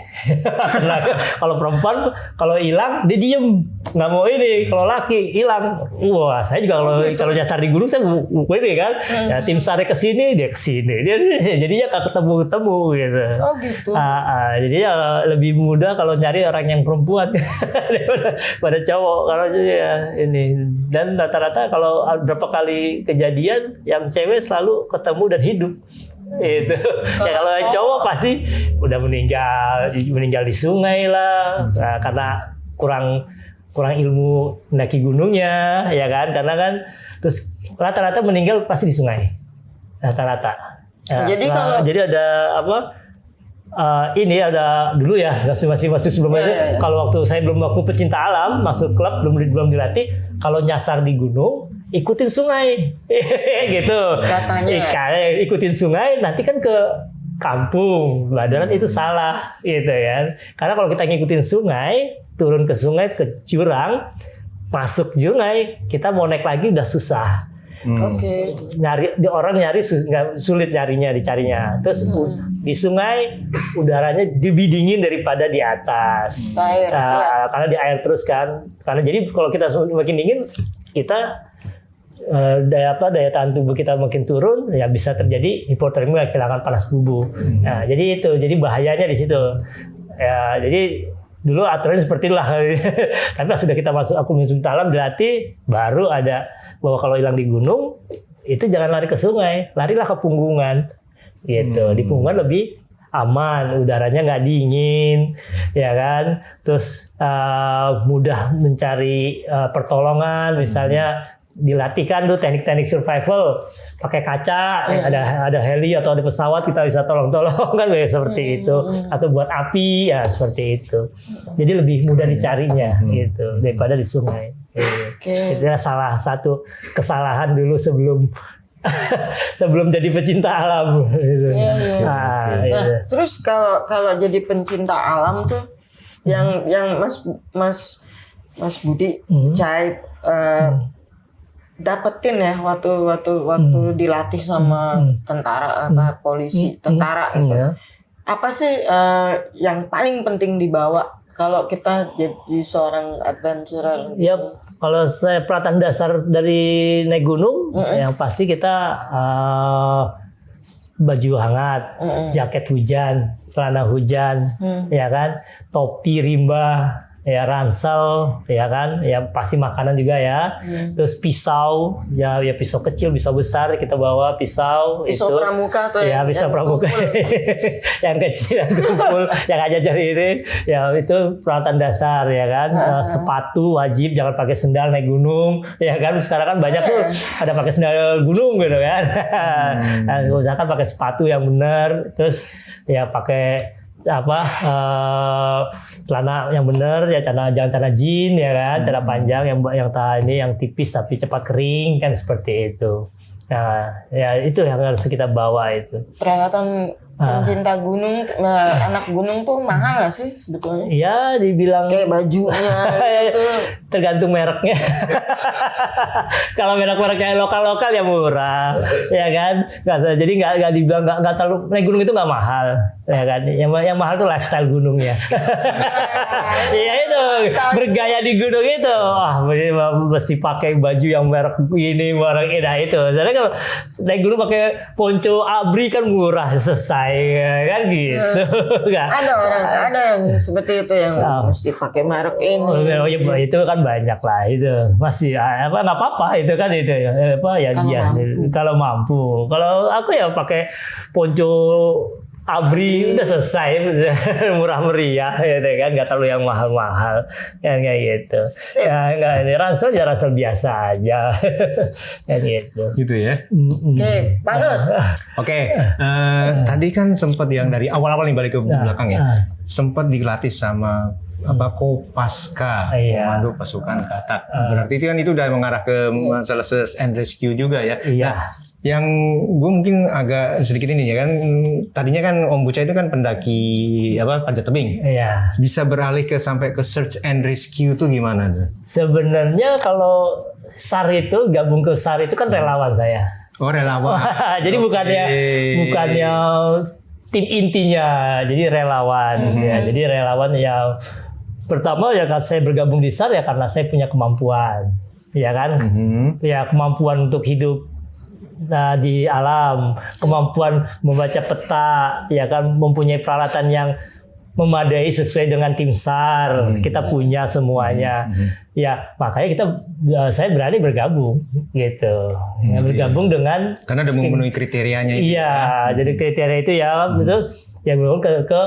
Kalau perempuan kalau hilang dia diem, nggak mau ini. Kalau laki hilang, wah saya juga kalau nyasar di gunung saya ini kan, ya tim sare ke sini dia ke sini, dia jadinya nggak ketemu gitu. Oh gitu. Jadinya lebih mudah kalau nyari orang yang perempuan pada cowok kalau ya ini. Dan rata-rata kalau berapa kali kejadian yang cewek selalu ketemu dan hidup. Itu ya, kalau cowok pasti udah meninggal di sungai lah, karena kurang ilmu mendaki gunungnya ya kan, karena kan terus rata-rata meninggal pasti di sungai rata-rata. Jadi ada apa? Ini ada dulu ya, masih sebelum ini. Kalau waktu pecinta alam masuk klub belum dilatih, kalau nyasar di gunung ikutin sungai gitu katanya. Ikutin sungai nanti kan ke kampung Badaran, itu salah gitu kan, karena kalau kita ngikutin sungai, turun ke sungai ke jurang, masuk sungai, kita mau naik lagi udah susah. Orang nyari sulit dicarinya. Terus di sungai udaranya lebih dingin daripada di atas. Karena di air terus kan. Karena jadi kalau kita makin dingin, kita daya tahan tubuh kita makin turun, ya bisa terjadi hipotermia, kehilangan panas tubuh. Nah, jadi bahayanya di situ. Ya, jadi dulu aturannya seperti itulah. Tapi sudah kita aku masuk dalam dilatih, baru ada bahwa kalau hilang di gunung itu jangan lari ke sungai, larilah ke punggungan. Gitu. Di punggungan lebih aman, udaranya nggak dingin, ya kan. Terus mudah mencari pertolongan, misalnya dilatihkan tuh teknik-teknik survival, pakai kaca, ada heli atau ada pesawat kita bisa tolong kan kayak seperti itu, atau buat api ya seperti itu. Jadi lebih mudah dicarinya gitu daripada di sungai. Itu salah satu kesalahan dulu sebelum jadi pecinta alam gitu. Nah, terus kalau jadi pencinta alam tuh yang Mas Budi Cai dapetin ya waktu dilatih sama tentara polisi tentara itu. Apa sih yang paling penting dibawa kalau kita jadi seorang adventurer? Ya, kalau saya pelatihan dasar dari naik gunung, yang pasti kita baju hangat, jaket hujan, celana hujan, ya kan, topi rimba, ya ransel, ya kan, ya pasti makanan juga ya. Terus pisau, ya pisau kecil, pisau besar kita bawa pisau Pisau itu. pramuka tuh Ya pisau pramuka yang kecil, yang kumpul, yang aja jari ini, ya itu peralatan dasar ya kan. Sepatu wajib, jangan pakai sendal naik gunung, ya kan. Sekarang kan banyak tuh ada pakai sendal gunung gitu kan. Nah, usahakan pakai sepatu yang benar, terus ya pakai celana yang benar ya, jangan celana jean ya kan, celana panjang yang ini yang tipis tapi cepat kering kan, seperti itu. Nah, ya itu yang harus kita bawa itu. Peralatan pencinta gunung, anak gunung tuh mahal nggak sih sebetulnya? Ya dibilang kayak bajunya itu tergantung mereknya. Kalau merek-mereknya lokal-lokal ya murah, ya kan. Jadi nggak dibilang nggak terlalu, naik gunung itu nggak mahal, ya kan. Yang mahal tuh lifestyle gunungnya. Iya itu bergaya di gunung itu. Wah, mesti pakai baju yang merek ini, merek ini, nah itu. Soalnya kalau naik gunung pakai ponco abri kan murah, selesai kan gitu. Ada yang seperti itu yang mesti pakai merek ini. Oh ya, itu kan banyak lah itu. Masih nggak apa-apa itu kan itu ya. Kalau mampu. Kalau aku ya pakai ponco abri udah selesai, murah meriah gitu kan, nggak terlalu yang mahal-mahal kan, kayak gitu. Ya nggak, ini ransel biasa aja. Kayak gitu ya. Oke, Panut. Oke, tadi kan sempat yang dari awal-awal nih, balik ke belakang ya, sempat dilatih sama Kopaska, Komando Pasukan Batak. Berarti itu udah mengarah ke masalah search and rescue juga ya. Nah, yang gue mungkin agak sedikit ini ya kan, tadinya kan Om Bucai itu kan pendaki panjat tebing. Iya. Bisa beralih sampai ke search and rescue tuh gimana tuh? Sebenarnya kalau SAR itu, gabung ke SAR itu kan relawan saya. Oh, relawan. Jadi bukannya tim intinya, jadi relawan. Ya, jadi relawan yang pertama ya, saya bergabung di SAR ya karena saya punya kemampuan, ya kan, ya kemampuan untuk hidup di alam, kemampuan membaca peta, ya kan, mempunyai peralatan yang memadai sesuai dengan tim SAR. Kita punya semuanya. Ya, makanya saya berani bergabung gitu. Ya, bergabung dengan karena ada memenuhi kriterianya itu. Iya, jadi kriteria itu ya itu yang bergabung ke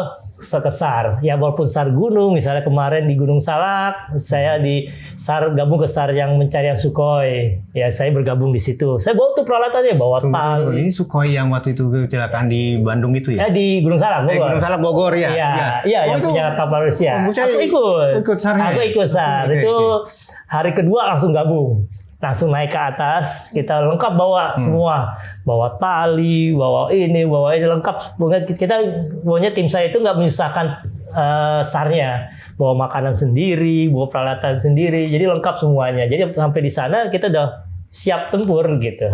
SAR. Ya walaupun SAR gunung, misalnya kemarin di Gunung Salak, saya di SAR gabung ke SAR yang pencarian Sukhoi. Ya saya bergabung di situ. Saya bawa tuh peralatannya, bawa tali. Ini Sukhoi yang waktu itu kecelakaan di Bandung itu ya? Di Gunung Salak, Bogor. Gunung Salak Bogor ya. Iya, yang punya kapal Rusia. Aku ikut SAR. Aku ikut SAR. Itu hari kedua langsung gabung. Langsung naik ke atas, kita lengkap bawa semua, bawa tali, bawa ini lengkap. Kita pokoknya tim saya itu nggak menyusahkan SAR-nya, bawa makanan sendiri, bawa peralatan sendiri, jadi lengkap semuanya. Jadi sampai di sana kita udah siap tempur gitu,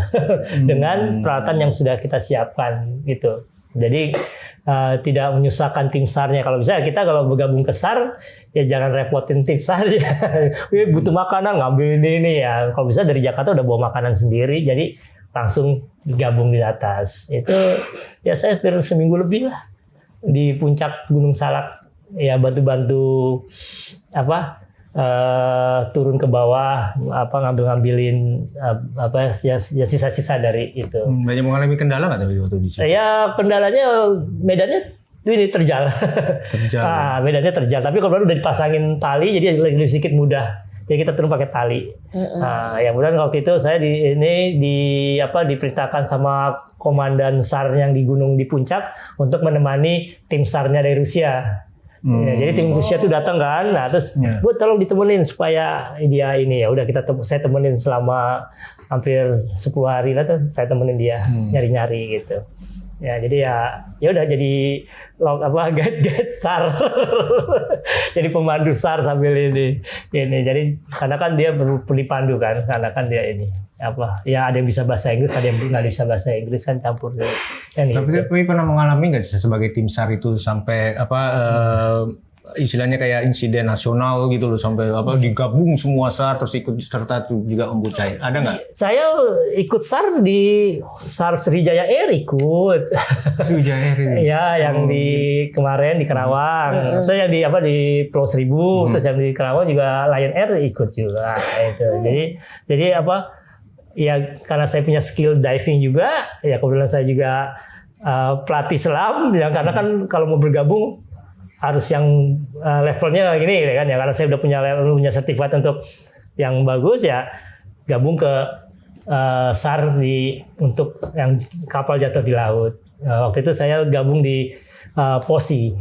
dengan peralatan yang sudah kita siapkan gitu. Jadi tidak menyusahkan tim SAR-nya. Kalau bisa kita kalau bergabung ke SAR ya jangan repotin tim SAR ya. Butuh makanan ngambil ini ya. Kalau bisa dari Jakarta udah bawa makanan sendiri, jadi langsung gabung di atas. Itu ya saya hampir seminggu lebih lah di puncak Gunung Salak ya, bantu-bantu turun ke bawah, ngambilin sisa-sisa dari itu. Banyak mengalami kendala nggak tapi waktu di situ? Ya kendalanya medannya ini terjal. Medannya terjal. Tapi kalau udah dipasangin tali, jadi lebih sedikit mudah. Jadi kita turun pakai tali. Ya kemudian waktu itu saya diperintahkan sama komandan SAR yang di gunung di puncak untuk menemani tim SAR-nya dari Rusia. Ya, jadi tim Rusia itu datang kan, nah terus Bu tolong ditemenin supaya dia ini, ya udah saya temenin selama hampir 10 hari lah tuh, saya temenin dia nyari-nyari gitu. Ya jadi ya udah jadi guide SAR. Jadi pemandu SAR sambil ini. Jadi karena kan dia perlu dipandu kan, karena kan dia ini ya ada yang bisa bahasa Inggris, ada yang nggak bisa bahasa Inggris kan campur. Tapi gitu. Pernah mengalami nggak sebagai tim SAR itu sampai istilahnya kayak insiden nasional gitu loh, sampai digabung semua SAR terus ikut serta tuh juga Om Bucai, ada nggak? Saya ikut SAR di SAR Sriwijaya Air ikut. Sriwijaya Air itu? Ya, yang di kemarin di Karawang, terus yang di Pulau Seribu, terus yang di Karawang juga Lion Air ikut juga itu. Jadi ya karena saya punya skill diving juga, ya kebetulan saya juga pelatih selam, ya karena kan kalau mau bergabung harus yang levelnya gini kan ya, karena saya udah punya sertifikat untuk yang bagus ya, gabung ke SAR untuk yang kapal jatuh di laut. Waktu itu saya gabung di POSI,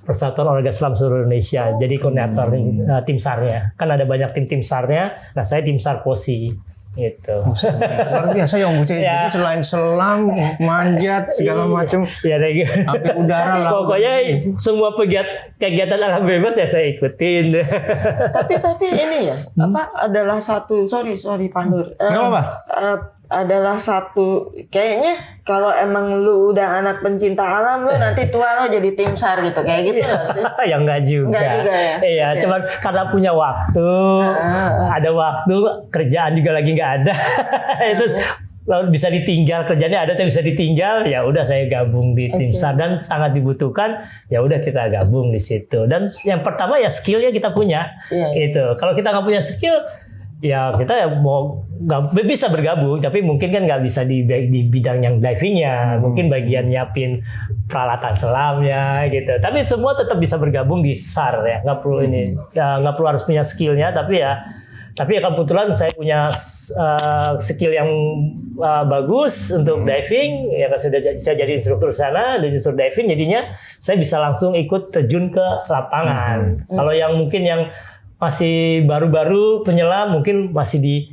Persatuan Olahraga Selam Seluruh Indonesia, jadi koordinator tim SAR-nya. Kan ada banyak tim SAR-nya, nah saya tim SAR POSI. Gitu. Luar biasa ya Om Bucai. Jadi selain selam, manjat segala macam, sampai udara lah. Pokoknya semua kegiatan alam bebas ya saya ikutin. Tapi ini ya, adalah satu sorry Pandur. Gak apa-apa. Adalah satu kayaknya kalau emang lu udah anak pencinta alam, lu nanti tua lo jadi tim SAR gitu, kayak gitu nggak sih? Ya enggak juga. Enggak juga ya. Iya, okay. Cuman karena punya waktu, ada waktu, kerjaan juga lagi nggak ada. Itu bisa ditinggal, kerjanya ada tapi bisa ditinggal, ya udah saya gabung di tim SAR dan sangat dibutuhkan, ya udah kita gabung di situ. Dan yang pertama ya skillnya kita punya, itu. Kalau kita nggak punya skill, ya kita nggak bisa bergabung, tapi mungkin kan nggak bisa di bidang yang divingnya, mungkin bagian nyiapin peralatan selamnya gitu. Tapi semua tetap bisa bergabung di SAR ya, nggak perlu nggak perlu harus punya skillnya, tapi ya kebetulan saya punya skill yang bagus untuk diving, ya kan sudah saya jadi instruktur sana, jadi instruktur diving, jadinya saya bisa langsung ikut terjun ke lapangan. Kalau yang mungkin yang masih baru-baru penyelam mungkin masih di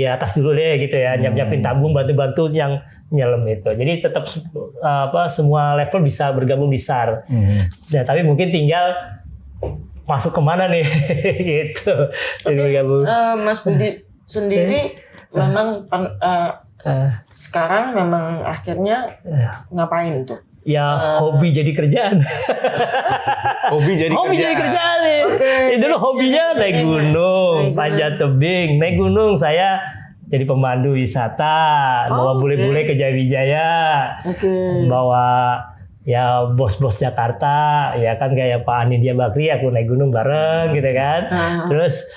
atas dulu deh gitu ya, nyiapin tabung, bantu yang nyelam itu. Jadi tetap semua level bisa bergabung di SAR. Ya, tapi mungkin tinggal masuk kemana nih gitu. Bergabung. Mas Budi sendiri memang sekarang memang akhirnya ngapain tuh? Ya hobi jadi kerjaan. Hobi jadi kerjaan nih. Okay. Dulu hobinya naik gunung, panjat tebing. Naik gunung saya jadi pemandu wisata, bawa bule-bule ke Jayawijaya. Bawa ya bos-bos Jakarta, ya kan kayak Pak Anindya Bakri, aku naik gunung bareng gitu kan. Terus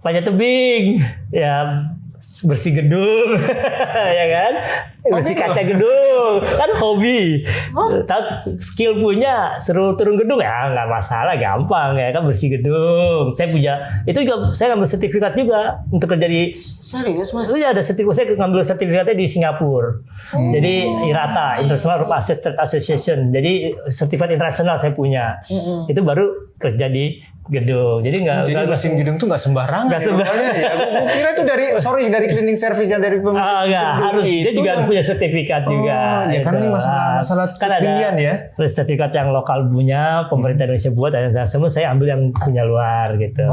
panjat tebing, ya bersih gedung, ya kan, bersih kaca gedung, kan hobi. Tahu skill punya, seru turun gedung ya nggak masalah, gampang ya kan, bersih gedung. Saya punya itu juga, saya ngambil sertifikat juga untuk kerja di. Serius Mas? Itu ya ada sertifikat, saya ngambil sertifikatnya di Singapura. Jadi IRATA, International Rope Assisted Association. Jadi sertifikat internasional saya punya. Itu baru kerja di gedung. Jadi bersihin gedung tuh nggak sembarangan. Nggak sembarangan ya. Gue kira itu dari cleaning service yang dari harus dia juga harus punya sertifikat juga. Ya kan ini masalah ketinggian ya. Sertifikat yang lokal punya, pemerintah Indonesia buat, dan semua saya ambil yang punya luar gitu.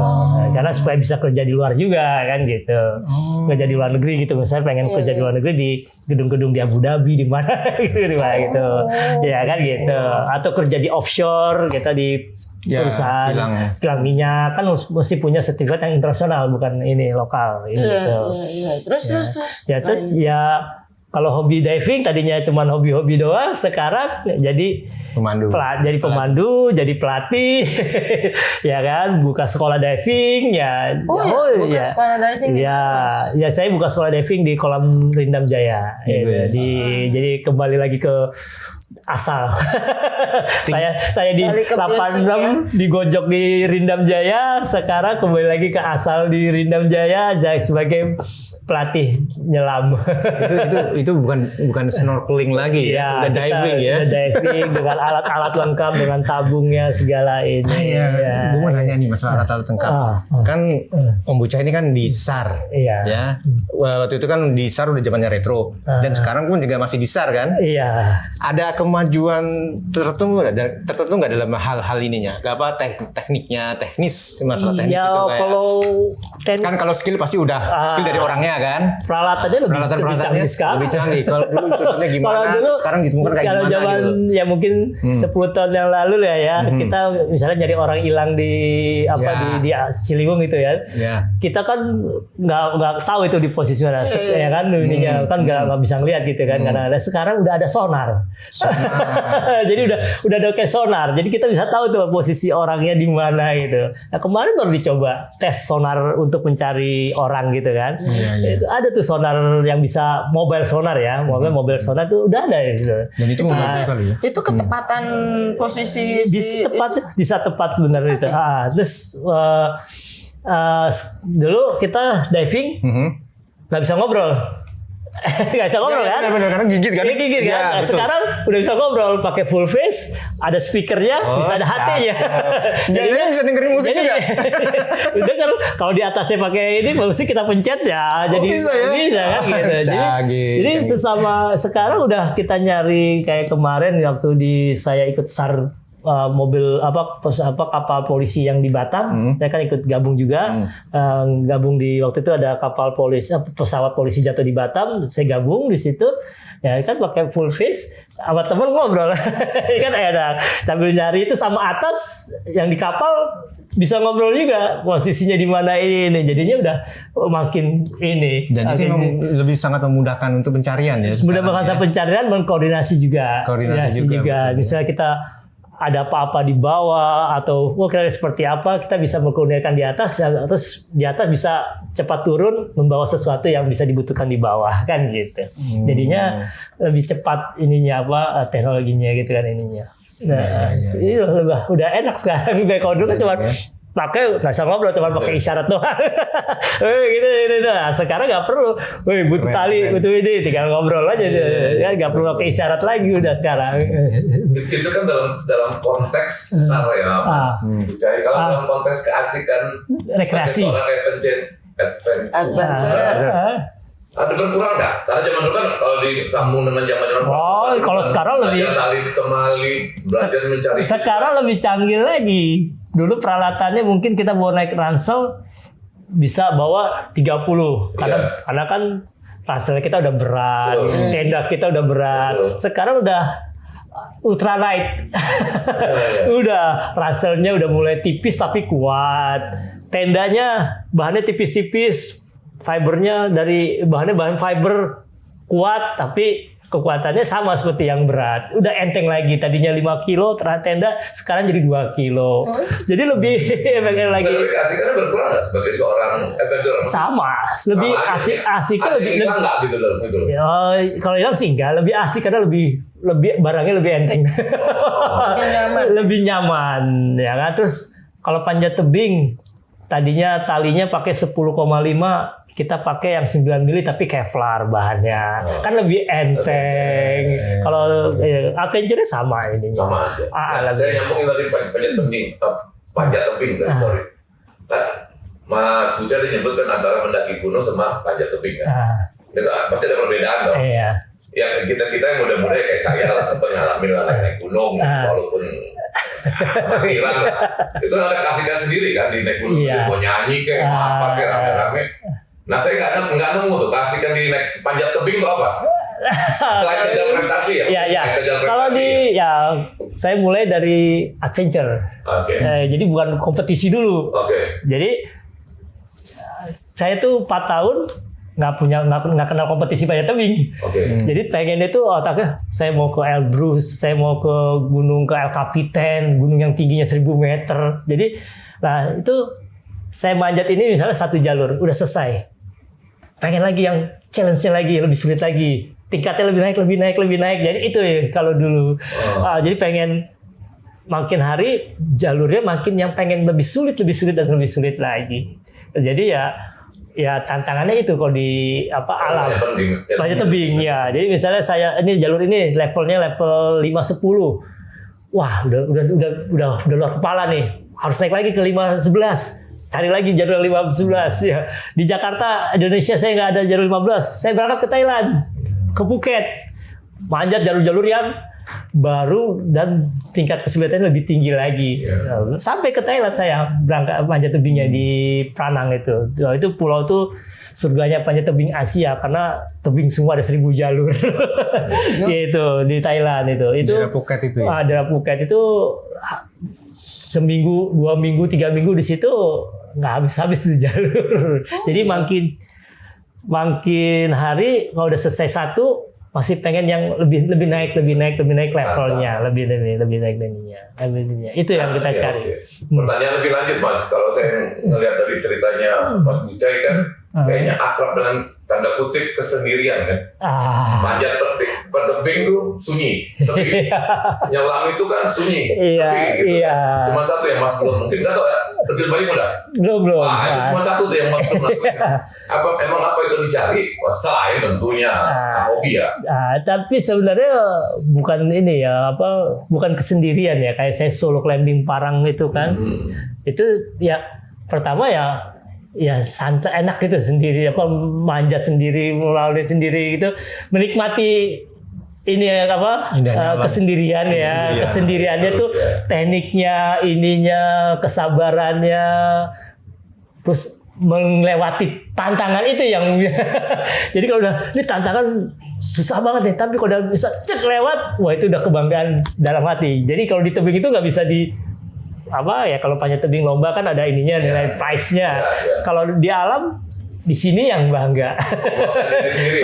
Karena supaya bisa kerja di luar juga kan gitu. Kerja di luar negeri gitu. Misalnya pengen kerja di luar negeri di gedung-gedung di Abu Dhabi di mana gitu. Ya kan gitu. Atau kerja di offshore gitu, di perusahaan kilang minyak, kan mesti punya sertifikat yang internasional, bukan ini lokal gitu. Terus kalau hobi diving tadinya cuma hobi-hobi doang, sekarang jadi pemandu, jadi pelatih, ya kan, buka sekolah diving, sekolah diving. Ya saya buka sekolah diving di kolam Rindam Jaya. Jadi kembali lagi ke asal. saya di 86 digojok di Rindam Jaya, sekarang kembali lagi ke asal di Rindam Jaya sebagai pelatih nyelam. itu bukan snorkeling lagi ya, udah diving ya. Udah diving dengan alat-alat lengkap, dengan tabungnya segala ini. Iya. Gue mau nanya nih masalah alat-alat lengkap. Kan Om Bucai ini kan di SAR, ya. Waktu itu kan di SAR udah zamannya retro, dan sekarang pun juga masih di SAR kan. Iya. Ada kemajuan tertentu nggak dalam hal-hal ininya? Gak apa tekniknya, teknis masalah teknis ya, itu kayak. Kan Kalau skill pasti udah skill dari orangnya kan. Peralatannya lebih canggih sekarang. Lebih canggih. Kalau dulu contohnya gimana, terus sekarang ditemukan kayak kalau gimana zaman, gitu. Ya mungkin 10 tahun yang lalu ya, kita misalnya nyari orang hilang di di Ciliwung gitu ya. Kita kan nggak tahu itu di posisi mana, ya kan ininya kan nggak bisa ngeliat gitu kan. Karena sekarang udah ada sonar. Jadi udah ada kayak sonar. Jadi kita bisa tahu tuh posisi orangnya di mana gitu. Nah, kemarin baru dicoba tes sonar untuk mencari orang gitu kan. Itu ada tuh sonar yang bisa mobile sonar ya. Mobile sonar tuh udah ada gitu. Dan itu membantu sekali ya. Itu ketepatan posisi bisa tepat benar itu. Terus dulu kita diving nggak bisa ngobrol. Nggak bisa ngobrol kan? Benar, karena gigit kan? Gigit kan? Nah, sekarang udah bisa ngobrol pakai full face, ada speakernya, bisa ada HT-nya. Jadi bisa dengerin musik juga. Udah kan kalau di atasnya pakai ini musik kita pencet ya, jadi bisa ya? Bisa kan gitu. Jadi sesama sekarang udah kita nyari kayak kemarin waktu saya ikut SAR mobil kapal polisi yang di Batam, saya kan ikut gabung juga, gabung di waktu itu ada kapal polisi pesawat polisi jatuh di Batam, saya gabung di situ, ya kan pakai full face sama temen ngobrol, kan ada sambil nyari itu sama atas yang di kapal bisa ngobrol juga posisinya di mana ini, jadinya udah makin ini. Dan itu lebih sangat memudahkan untuk pencarian ya. Memudahkan pencarian dan koordinasi juga. Koordinasi juga. Misalnya kita ada apa-apa di bawah atau kira-kira seperti apa, kita bisa mengkoordinasikan di atas, terus di atas bisa cepat turun membawa sesuatu yang bisa dibutuhkan di bawah kan gitu. Jadinya lebih cepat ininya teknologinya gitu kan ininya. Nah, ini udah enak sekarang. Kalau dulu kan cuma pakai nggak bisa ngobrol, cuma pakai isyarat doang. gitu. Nah, sekarang nggak perlu. Butuh tali, butuh ini, tinggal ngobrol aja. Ya nggak perlu pakai isyarat lagi udah sekarang. Itu kan dalam konteks SAR ya, Mas Bucai. Kalau dalam konteks keasikan, rekreasi, adventure. Ada berkurang nggak? Karena zaman dulu kan kalau disambung dengan zaman kalau sekarang lebih tali temali, belajar mencari. Sekarang lebih canggih lagi. Dulu peralatannya mungkin kita bawa naik ransel bisa bawa 30 karena kan ranselnya kita udah berat, tenda kita udah berat. Sekarang udah ultralight. Udah ranselnya udah mulai tipis tapi kuat. Tendanya bahannya tipis-tipis. Fibernya bahan fiber kuat tapi kekuatannya sama seperti yang berat. Udah enteng lagi. Tadinya 5 kilo tenda sekarang jadi 2 kilo. Jadi lebih enteng lagi. Keasikannya berkurang nggak sebagai seorang adventurer? Sama. Lebih asiknya lebih nggak gitu loh. Kalau hilang sih enggak, lebih asik karena lebih barangnya lebih enteng. Lebih nyaman ya kan. Terus kalau panjat tebing tadinya talinya pakai 10,5, kita pakai yang 9 mili tapi Kevlar bahannya. Kan lebih enteng. Kalau adventure sama ini. Sama aja. Saya nyambungin tadi panjat tebing. Sorry. Mas Bucai tadi nyebut kan antara mendaki gunung sama panjat tebing kan. Itu pasti ada perbedaan dong. Iya. Ya kita yang muda-muda kayak saya lah sempat ngalamin naik gunung walaupun hilang. Itu ada kasihkan sendiri kan di naik gunung. Mau nyanyi kayak apa kayak rame-rame. Nah saya nggak nemu tuh kasihkan di naik panjat tebing itu apa? Selain kejar prestasi ya? Iya. Kalau saya mulai dari adventure. Jadi bukan kompetisi dulu. Jadi saya tuh 4 tahun nggak kenal kompetisi panjat tebing. Jadi pengennya tuh otaknya saya mau ke Elbrus, saya mau ke El Capitan, gunung yang tingginya 1000 meter. Jadi itu saya manjat ini misalnya 1 jalur udah selesai. Pengen lagi yang challenge-nya lagi, lebih sulit lagi. Tingkatnya lebih naik. Jadi itu ya kalau dulu. Jadi pengen makin hari jalurnya makin yang pengen lebih sulit lagi. Jadi ya ya tantangannya itu kalau di alam panjat tebing ya. Jadi misalnya saya ini jalur ini levelnya level 5-10. Wah, udah luar kepala nih. Harus naik lagi ke 5-11. Cari lagi jalur 5-11 ya. Di Jakarta, Indonesia saya nggak ada jalur 15. Saya berangkat ke Thailand, ke Phuket. Manjat jalur-jalur yang baru dan tingkat kesulitannya lebih tinggi lagi. Sampai ke Thailand saya berangkat panjat tebingnya di Pranang itu. Itu pulau tuh surganya panjat tebing Asia karena tebing semua ada 1000 jalur. Gitu di Thailand itu. Daerah Phuket itu ya. Daerah Phuket itu seminggu, 2 minggu, 3 minggu di situ nggak habis-habis tuh jalur. Jadi makin hari kalau udah selesai satu masih pengen yang lebih naik levelnya, lebih naik daninya. Itu yang kita cari. Pertanyaan lebih lanjut Mas, kalau saya ngelihat dari ceritanya Mas Bucai kan kayaknya akrab dengan tanda kutip kesendirian kan. Panjat tebing tuh sunyi, sepi. Nyelam itu kan sunyi, sepi gitu. Cuma satu yang Mas belum mungkin nggak tahu ya. Terjun payung udah? Belum. Itu cuma satu tuh yang Mas belum lakuin. Apa itu dicari? Selain tentunya hobi ya. Tapi sebenarnya bukan ini ya, bukan kesendirian ya. Kayak saya solo climbing Parang itu kan. Itu ya pertama ya santai, enak gitu sendiri, manjat sendiri, melalui sendiri gitu, menikmati ini kesendirian ya. Kesendiriannya tuh tekniknya, ininya, kesabarannya, terus melewati tantangan itu yang jadi kalau udah ini tantangan susah banget nih, tapi kalau udah bisa cek lewat, wah itu udah kebanggaan dalam hati. Jadi kalau di tebing itu nggak bisa kalau panjat tebing lomba kan ada ininya, nilai price-nya. Kalau di alam, di sini yang bangga.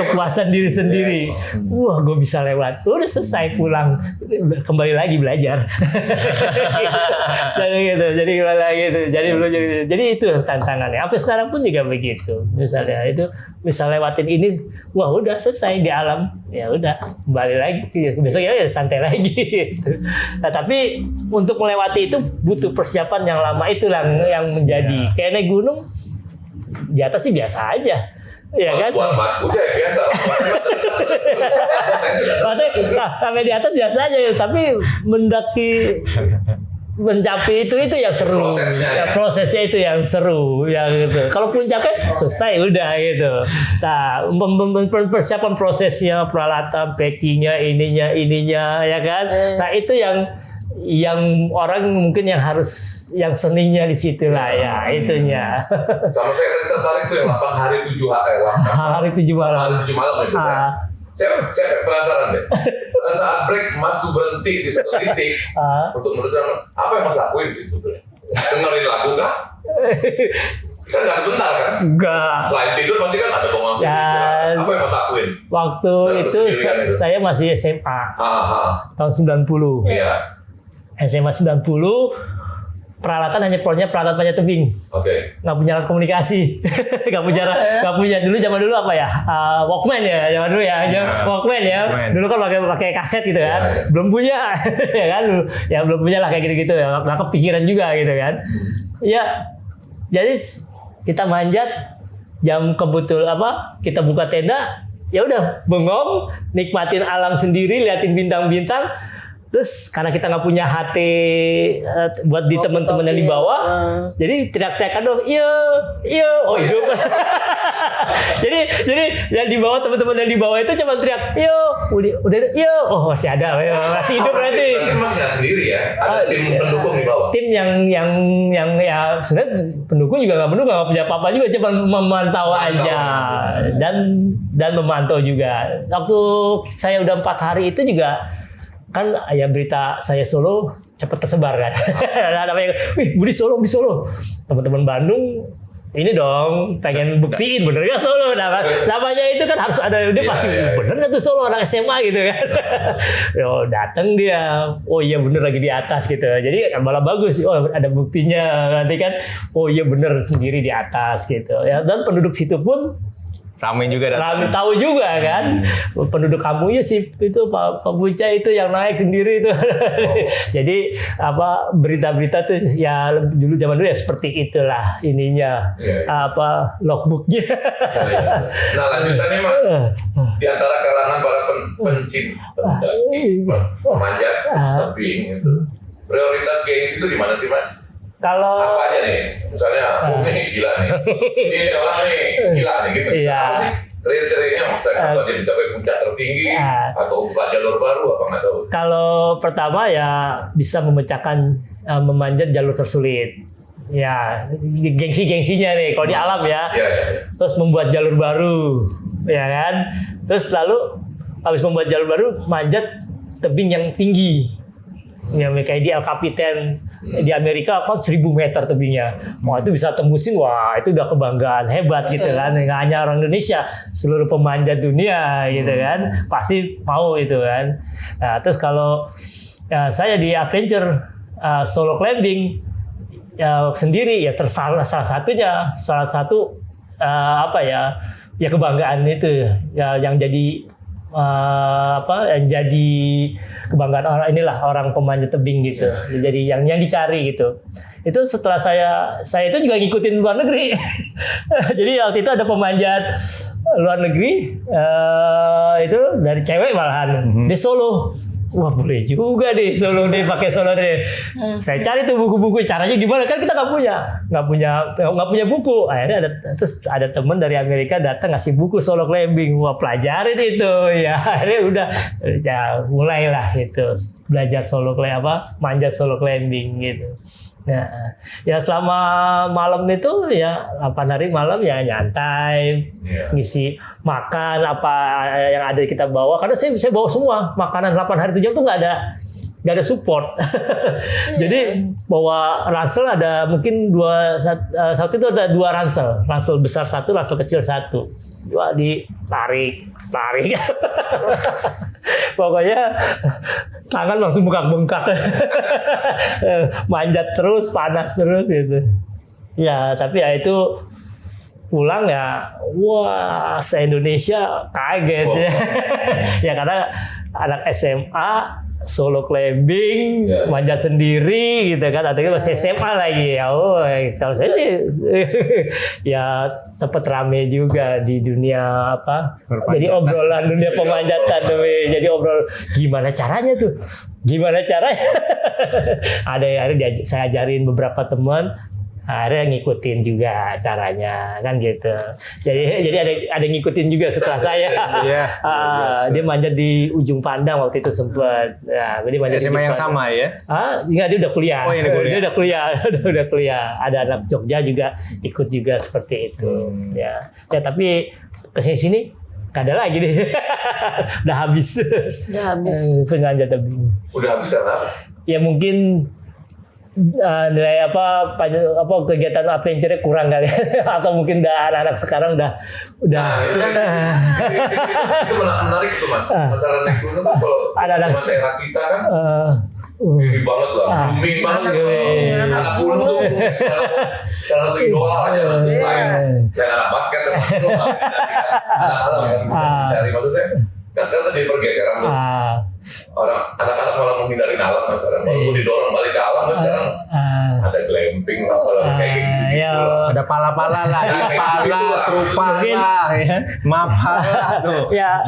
Kepuasan diri sendiri. Wah, gue bisa lewat. Udah selesai, pulang, kembali lagi belajar. Jadi itu tantangannya. Sampai sekarang pun juga begitu. Misalnya itu bisa lewatin ini, wah udah selesai di alam, ya udah kembali lagi. Besoknya ya santai lagi. Nah, tapi untuk melewati itu butuh persiapan yang lama, itulah yang menjadi. Kayak naik gunung, di atas sih biasa aja, ya kan? Buat Mas Bucai biasa. Sampai di atas biasa aja, tapi mencapai itu yang seru. Prosesnya itu yang seru, ya gitu. Kalau puncaknya selesai udah gitu. Nah, persiapan prosesnya, peralatan, packingnya, ininya, ya kan? Nah itu yang orang mungkin yang seninya di situ lah ya, itunya. Sama saya tertarik tuh yang 8 hari 7 hari 7 malam itu kan. Saya penasaran deh. Pada saat break Mas tuh berhenti di satu titik untuk meneruskan apa yang Mas lakuin sih sebetulnya? Dengerin lagu kah? Kan nggak sebentar kan? Enggak. Selain tidur pasti kan ada pengawas istirahat. Apa yang Mas lakuin? Waktu itu saya masih SMA. Tahun 90. Iya. SMA 90, peralatan hanya peralatan panjat tebing. Nggak punya alat komunikasi. nggak punya dulu, zaman dulu apa ya? Walkman ya, zaman dulu ya. Walkman ya. Dulu kan pakai kaset gitu kan. Belum punya ya kan. Ya belum punya lah kayak gitu-gitu ya. Nggak kepikiran juga gitu kan. Ya. Jadi kita manjat, jam kebetul kita buka tenda, ya udah bengong, nikmatin alam sendiri, liatin bintang-bintang. Terus karena kita nggak punya HT buat di teman-teman yang di bawah, jadi teriak-teriakan dong, iya, oh hidup. jadi yang di bawah, teman-teman yang di bawah itu cuma teriak, udah, oh masih ada, masih hidup berarti. Masih nggak sendiri ya, ada tim pendukung di bawah. Tim yang ya sebenarnya pendukung juga nggak punya apa-apa juga, cuma memantau aja dan memantau juga. Waktu saya udah 4 hari itu juga kan ya berita saya solo cepat tersebar kan. Wih, Budi solo. Teman-teman Bandung ini dong pengen buktiin bener gak solo. Namanya itu kan harus ada, dia pasti bener gak tuh solo anak SMA gitu kan. Yo datang dia, oh iya bener lagi di atas gitu. Jadi malah bagus, oh ada buktinya nanti kan. Oh iya bener sendiri di atas gitu. Ya dan penduduk situ pun Ramai juga datang. Tahu juga kan, penduduk kampungnya sih itu Pak Bucai itu yang naik sendiri itu. Jadi apa berita-berita tuh ya dulu zaman dulu ya seperti itulah ininya apa logbooknya. Nah lanjutannya Mas, di antara kalangan para pencinta pemanjat tebing itu prioritas gengsi itu di mana sih Mas? Kalau Apa aja nih? Misalnya, nih gila nih, ini orang nih gila nih gitu. Apa sih kriteria-nya? Misalnya kalau dia mencapai puncak tertinggi atau buka jalur baru apa nggak tahu? Kalau pertama ya bisa memecahkan memanjat jalur tersulit. Ya gengsi-gengsinya nih kalau di alam ya. Terus membuat jalur baru, ya kan. Terus lalu habis membuat jalur baru manjat tebing yang tinggi. Ya kayak di El Capitan di Amerika kan 1000 meter tebingnya. Wah itu bisa tembusin, wah itu udah kebanggaan hebat gitu kan. Nggak hanya orang Indonesia, seluruh pemanjat dunia gitu kan. Pasti mau itu kan. Nah, terus kalau saya di adventure solo climbing sendiri ya salah satu apa ya kebanggaan itu ya yang jadi yang jadi kebanggaan orang pemanjat tebing gitu. Jadi yang dicari gitu. Itu setelah saya itu juga ngikutin luar negeri. Jadi waktu itu ada pemanjat luar negeri itu dari cewek malahan di Solo. Wah boleh juga deh solo deh pakai solo deh. Saya cari tuh buku-buku caranya gimana kan kita nggak punya buku. Akhirnya ada teman dari Amerika datang ngasih buku solo climbing. Wah pelajarin itu ya. Akhirnya udah ya mulailah itu belajar manjat solo climbing gitu. Nah, ya selama malam itu ya 8 hari malam ya nyantai, ngisi makan apa yang ada kita bawa karena saya bawa semua makanan 8 hari 7 jam tuh nggak ada support. Jadi bawa ransel ada mungkin saat itu ada 2 ransel besar 1, ransel kecil 1. Dua ditarik. Pokoknya tangan langsung bengkak-bengkak. Manjat terus, panas terus gitu. Ya, tapi ya itu pulang ya, wah, se-Indonesia kaget. Ya karena anak SMA solo climbing, manjat sendiri gitu kan, atau masih SMA lagi ya. Oh, kalau saya sih ya sempat rame juga di dunia apa? Jadi obrolan dunia pemanjatan tuh. Jadi obrol gimana caranya tuh? Gimana caranya? Ada saya ajarin beberapa teman. Akhirnya ngikutin juga caranya kan gitu. Jadi ada ngikutin juga setelah saya. Dia manjat di Ujung Pandang waktu itu sempat. Nah, dia manjat SMA yang sama ya? Enggak, dia udah kuliah. Oh, ini kuliah. Dia udah kuliah. Ada anak Jogja juga ikut juga seperti itu. Ya tapi kesini nggak ada lagi deh. Udah habis. Penganjat tebing. Udah habis karena? Ya mungkin nilai kegiatan adventure kurang kali atau mungkin anak-anak sekarang udah itu menarik itu Mas. Masalah naik gunung kan kalau anak daerah kita kan ini banget lah, booming banget anak gunung tuh salah satu idola aja selain anak basket anak-anak cari maksudnya. Nah sekarang tadi pergeseran tuh anak-anak malah menghindari alam Mas sekarang. Kalau didorong balik ke alam Mas sekarang ada glamping apa kayak gitu. Ada pala-pala lah, trupa lah, ya, mapa lah tuh. Ya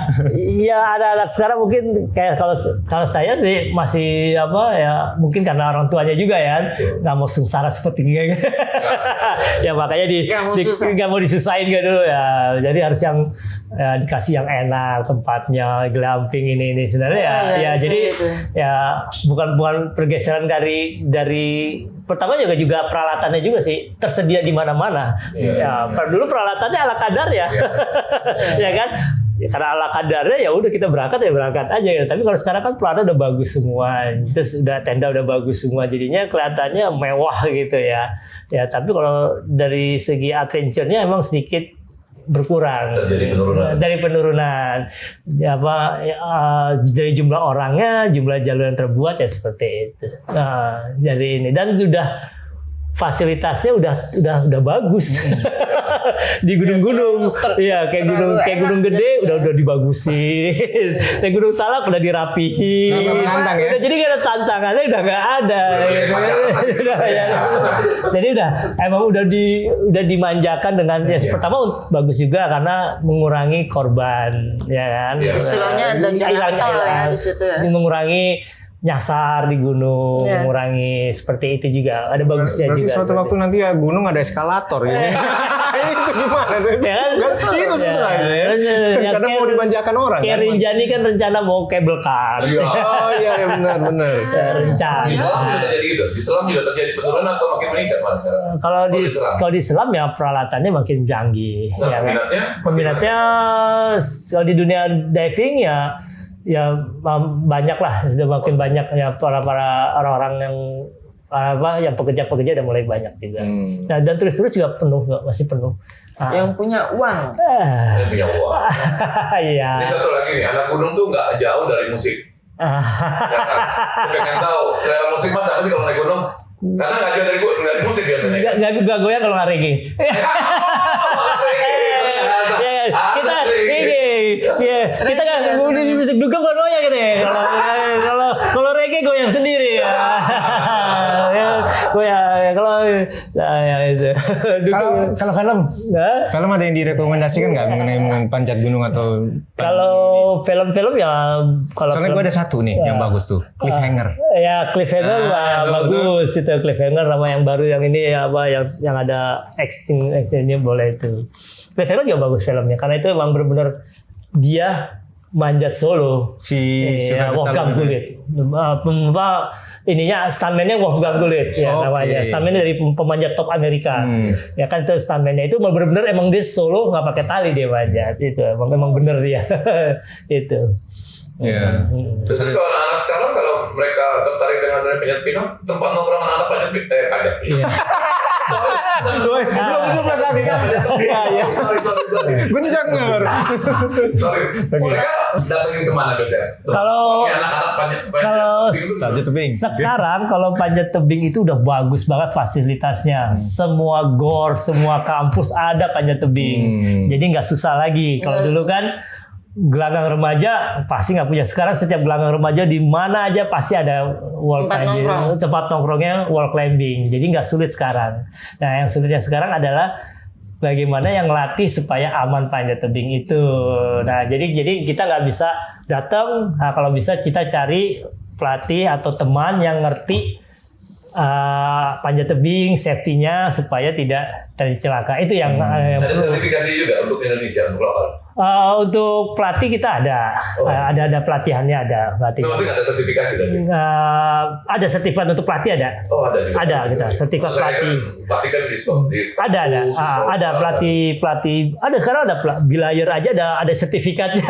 ada anak sekarang mungkin kayak kalau saya sih masih mungkin karena orang tuanya juga ya nggak mau sengsara seperti ini. Ya makanya nggak mau disusahin gitu ya. Jadi harus yang dikasih yang enak tempatnya, glamping ini sebenarnya jadi ya bukan pergeseran dari pertama juga peralatannya juga sih tersedia di mana-mana. Dulu peralatannya ala kadar ya. Ya kan? Ya, karena ala kadarnya ya udah kita berangkat aja ya. Tapi kalau sekarang kan peralatan udah bagus semua. Terus tenda udah bagus semua jadinya kelihatannya mewah gitu ya. Ya tapi kalau dari segi adventure-nya emang sedikit berkurang dari penurunan dari jumlah orangnya, jumlah jalur yang terbuat ya seperti itu. Jadi ini dan sudah fasilitasnya udah bagus di gunung-gunung. Iya, kayak gunung gede udah dibagusin. Kayak Gunung Salak udah dirapihin. Menantang ya. Jadi gak ada tantangannya udah nggak ada. Jadi emang udah dimanjakan dengan pertama bagus juga karena mengurangi korban, ya kan. Istilahnya ada jalan tol ya di situ ya. Mengurangi nyasar di gunung, mengurangi seperti itu juga. Ada bagusnya berarti juga. Berarti suatu waktu nanti ya gunung ada eskalator ini. Itu gimana tuh? Ya kan? Itu susah itu ya. Karena mau dimanjakan orang kayak kan. Rinjani kan rencana mau kabel car. Oh iya benar. Rencana. Di Selam juga terjadi gitu. Di Selam juga terjadi penurunan atau makin meningkat malah sekarang. Kalau di Selam ya peralatannya makin canggih. Nah, ya, peminatnya kalau di dunia diving ya banyak lah, udah makin banyak ya para orang-orang yang pekerja udah mulai banyak juga. Nah, dan turis juga masih penuh. Yang punya uang. Yang punya uang. Iya. Ini satu lagi nih, anak gunung tuh nggak jauh dari musik. Saya pengen tahu selera musik Mas apa sih kalau naik gunung? Karena nggak jauh dari musik biasanya. Nggak goyang kalau nggak reggae. Kita kan di musik dugem nggak goyang gitu ya. Kalau reggae goyang sendiri ya. Goyang kalau itu. Kalau film ada yang direkomendasikan nggak mengenai panjat gunung atau kalau film ya soalnya gue ada satu nih yang bagus tuh Cliffhanger. Ya Cliffhanger bagus itu Cliffhanger sama yang baru yang ini yang ada actingnya boleh itu. Cliffhanger juga bagus filmnya karena itu emang benar-benar dia manjat solo Wolfgang Gulit. Ininya stuntman-nya Wolfgang Gulit namanya. Stuntman dari pemanjat top Amerika. Ya kan itu stuntman-nya itu benar-benar emang dia solo nggak pakai tali dia manjat itu. Emang bener dia. Itu. Iya. Terus kalau anak-anak sekarang kalau mereka tertarik dengan panjat pinang, tempat nongkrong anak panjat pinang. Belum 17 hari. Iya. Gue juga nggak. Sorry. Mereka datengin kemana biasanya? Kalau panjat tebing. Sekarang kalau panjat tebing itu udah bagus banget fasilitasnya. Semua gor, semua kampus ada panjat tebing. Jadi nggak susah lagi. Kalau dulu kan gelanggang remaja pasti nggak punya. Sekarang setiap gelanggang remaja di mana aja pasti ada wall climbing, tempat nongkrongnya wall climbing. Jadi nggak sulit sekarang. Nah, yang sulitnya sekarang adalah bagaimana yang latih supaya aman panjat tebing itu. Nah, jadi kita nggak bisa datang. Nah, kalau bisa kita cari pelatih atau teman yang ngerti panjat tebing, safety-nya supaya tidak terjadi celaka. Itu yang ada sertifikasi juga untuk Indonesia, untuk lokal. Untuk pelatih kita ada, ada pelatihannya ada pelatih. Maksudnya ada sertifikasi tadi? Ada sertifikat untuk pelatih ada. Oh ada juga. Ada kita sertifikat pelatih. Pasti kan Ada pelatih. Ada sekarang ada bilayer aja ada sertifikatnya.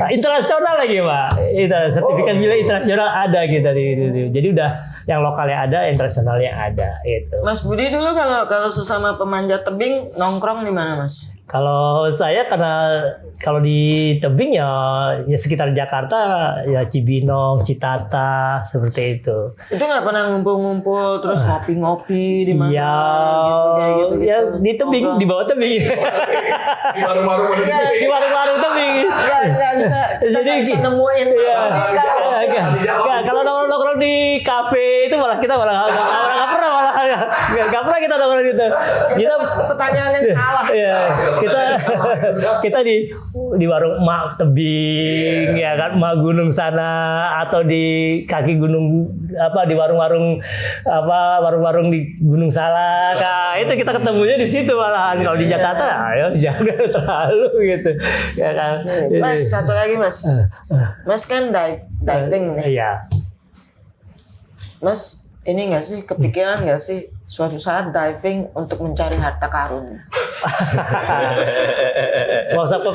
Internasional lagi Pak. Itu sertifikat bilayer internasional ada kita gitu. Jadi udah yang lokalnya ada, internasionalnya ada itu. Mas Budi dulu kalau sesama pemanjat tebing nongkrong di mana Mas? Kalau saya karena kalau di tebing ya sekitar Jakarta ya Cibinong, Citata seperti itu. Itu nggak pernah ngumpul-ngumpul terus ngopi-ngopi di mana? Ya, gitu. Ya di tebing, di bawah tebing. Di warung-warung Di warung-warung tebing. Nggak bisa. Jadi bisa nemuin. Kalau nongkrong di kafe itu malah kita nggak pernah kita nongkrong gitu. Kita pertanyaan yang salah. Kita di warung emak tebing ya kan, emak gunung sana atau di kaki gunung di warung-warung di Gunung Salak. Nah, itu kita ketemunya di situ malahan. Kalau di Jakarta ya jangan terlalu gitu. Ya kan. Mas, satu lagi Mas. Mas kan diving nih. Iya. Mas, ini nggak sih kepikiran nggak sih suatu saat diving untuk mencari harta karun? Suatu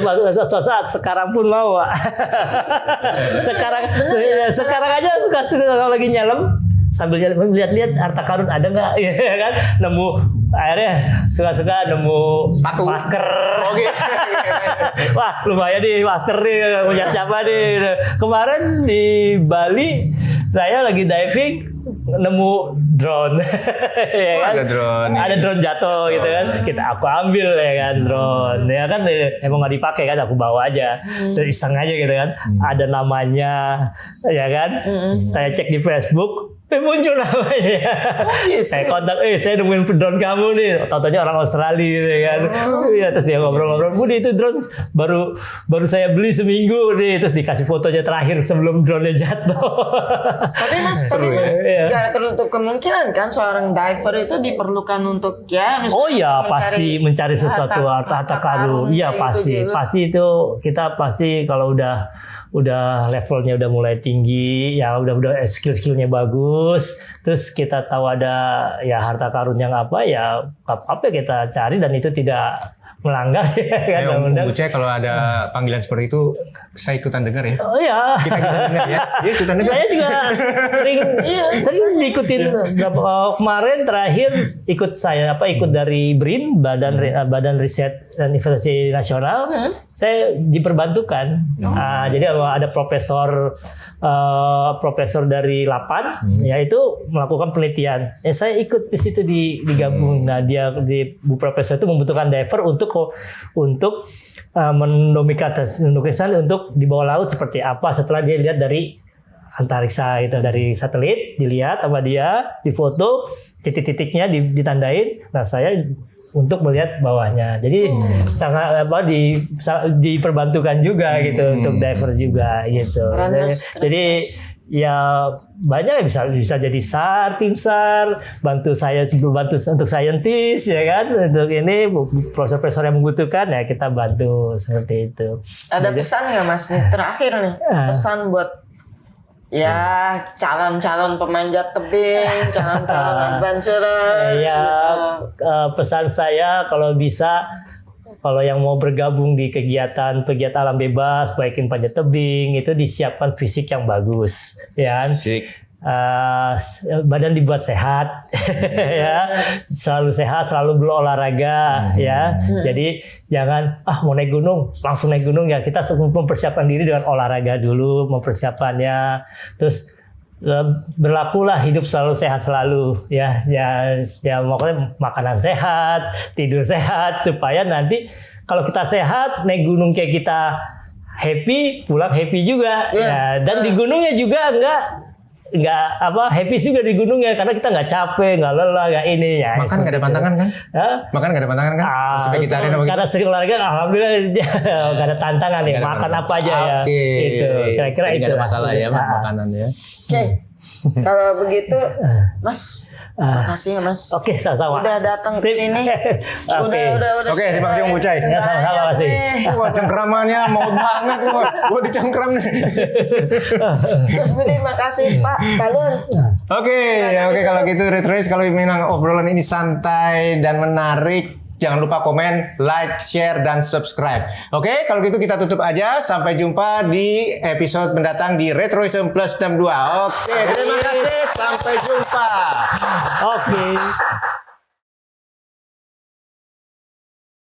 saat sekarang pun mau, Pak. sekarang aja suka kalau lagi nyelam sambil lihat-lihat harta karun ada nggak, ya kan? Nemu akhirnya suka-suka nemu sepatu, masker. Oke. Wah, lumayan nih masker nih, punya siapa nih? Kemarin di Bali saya lagi diving nemu drone. Ya kan? Ada drone. Ada drone jatuh gitu kan. Aku ambil ya kan drone. Ya kan emang nggak dipakai kan, aku bawa aja. Terus iseng aja gitu kan. Ada namanya ya kan. Saya cek di Facebook, muncul namanya. Saya kontak, saya nemuin drone kamu nih. Tau-taunya orang Australia gitu kan. Iya, terus dia ngobrol-ngobrol, Budi itu drone baru saya beli seminggu nih. Terus dikasih fotonya terakhir sebelum drone-nya jatuh. Tapi mas nggak tertutup kemungkinan kan seorang diver itu diperlukan untuk oh ya pasti mencari sesuatu harta karun. Iya pasti itu kita pasti kalau udah levelnya udah mulai tinggi, ya udah skill-skillnya bagus, terus kita tahu ada ya harta karun yang apa kita cari dan itu tidak melanggar ya kan. Om Bucai kalau ada panggilan seperti itu saya ikutan dengar ya. Oh iya. Kita ikutan dengar ya. Iya ikutan dengar. Saya juga sering diikutin. Kemarin terakhir ikut dari BRIN, Badan Riset dan Investasi Nasional. Saya diperbantukan. Jadi ada profesor dari LAPAN, yaitu melakukan penelitian. Saya ikut di situ digabung. Nah dia Bu Profesor itu membutuhkan diver untuk mendokumentasikan untuk di bawah laut seperti apa setelah dia lihat dari antariksa gitu, dari satelit dilihat sama dia, difoto titik-titiknya ditandain. Nah saya untuk melihat bawahnya, jadi sangat diperbantukan juga gitu untuk diver juga gitu. Jadi ya banyak bisa jadi tim SAR, bantu untuk saintis ya kan, untuk ini profesor yang membutuhkan ya kita bantu seperti itu. Ada pesan nggak mas nih terakhir nih, pesan buat calon-calon pemanjat tebing, calon-calon adventurer. Pesan saya kalau bisa, kalau yang mau bergabung di kegiatan alam bebas, baik panjat tebing, itu disiapkan fisik yang bagus, ya. Badan dibuat sehat, ya, selalu sehat, selalu berolahraga, ya. Jadi jangan mau naik gunung, langsung naik gunung ya. Kita mempersiapkan diri dengan olahraga dulu, mempersiapkannya, terus berlakulah hidup selalu sehat selalu ya makanya makanan sehat, tidur sehat, supaya nanti kalau kita sehat naik gunung kayak kita happy, pulang happy juga ya, dan di gunungnya juga nggak happy juga di gunungnya karena kita nggak capek, nggak lelah, nggak ini ya. Makan nggak ada pantangan kan? Makan nggak ada pantangan kan? Vegetarian apa gitu? Karena sering olahraga, alhamdulillah nggak ada tantangan nih. Makan apa aja ya. Itu kira-kira itu. Nggak ada masalah ya makanan ya. Kalau begitu, Mas, makasih ya Mas. Oke, sama-sama. Udah datang ke sini. Udah. Oke, terima kasih Om Bucai. Ya, sama-sama kasih. Wah, cengkramannya mau banget gua dicengkram nih. Terus Budi, makasih Pak Kalun. Oke, kalau gitu Retrois, kalau memang obrolan ini santai dan menarik, jangan lupa komen, like, share, dan subscribe. Oke, kalau gitu kita tutup aja. Sampai jumpa di episode mendatang di Retroism Plus 62. Oke, terima kasih. Sampai jumpa. Oke.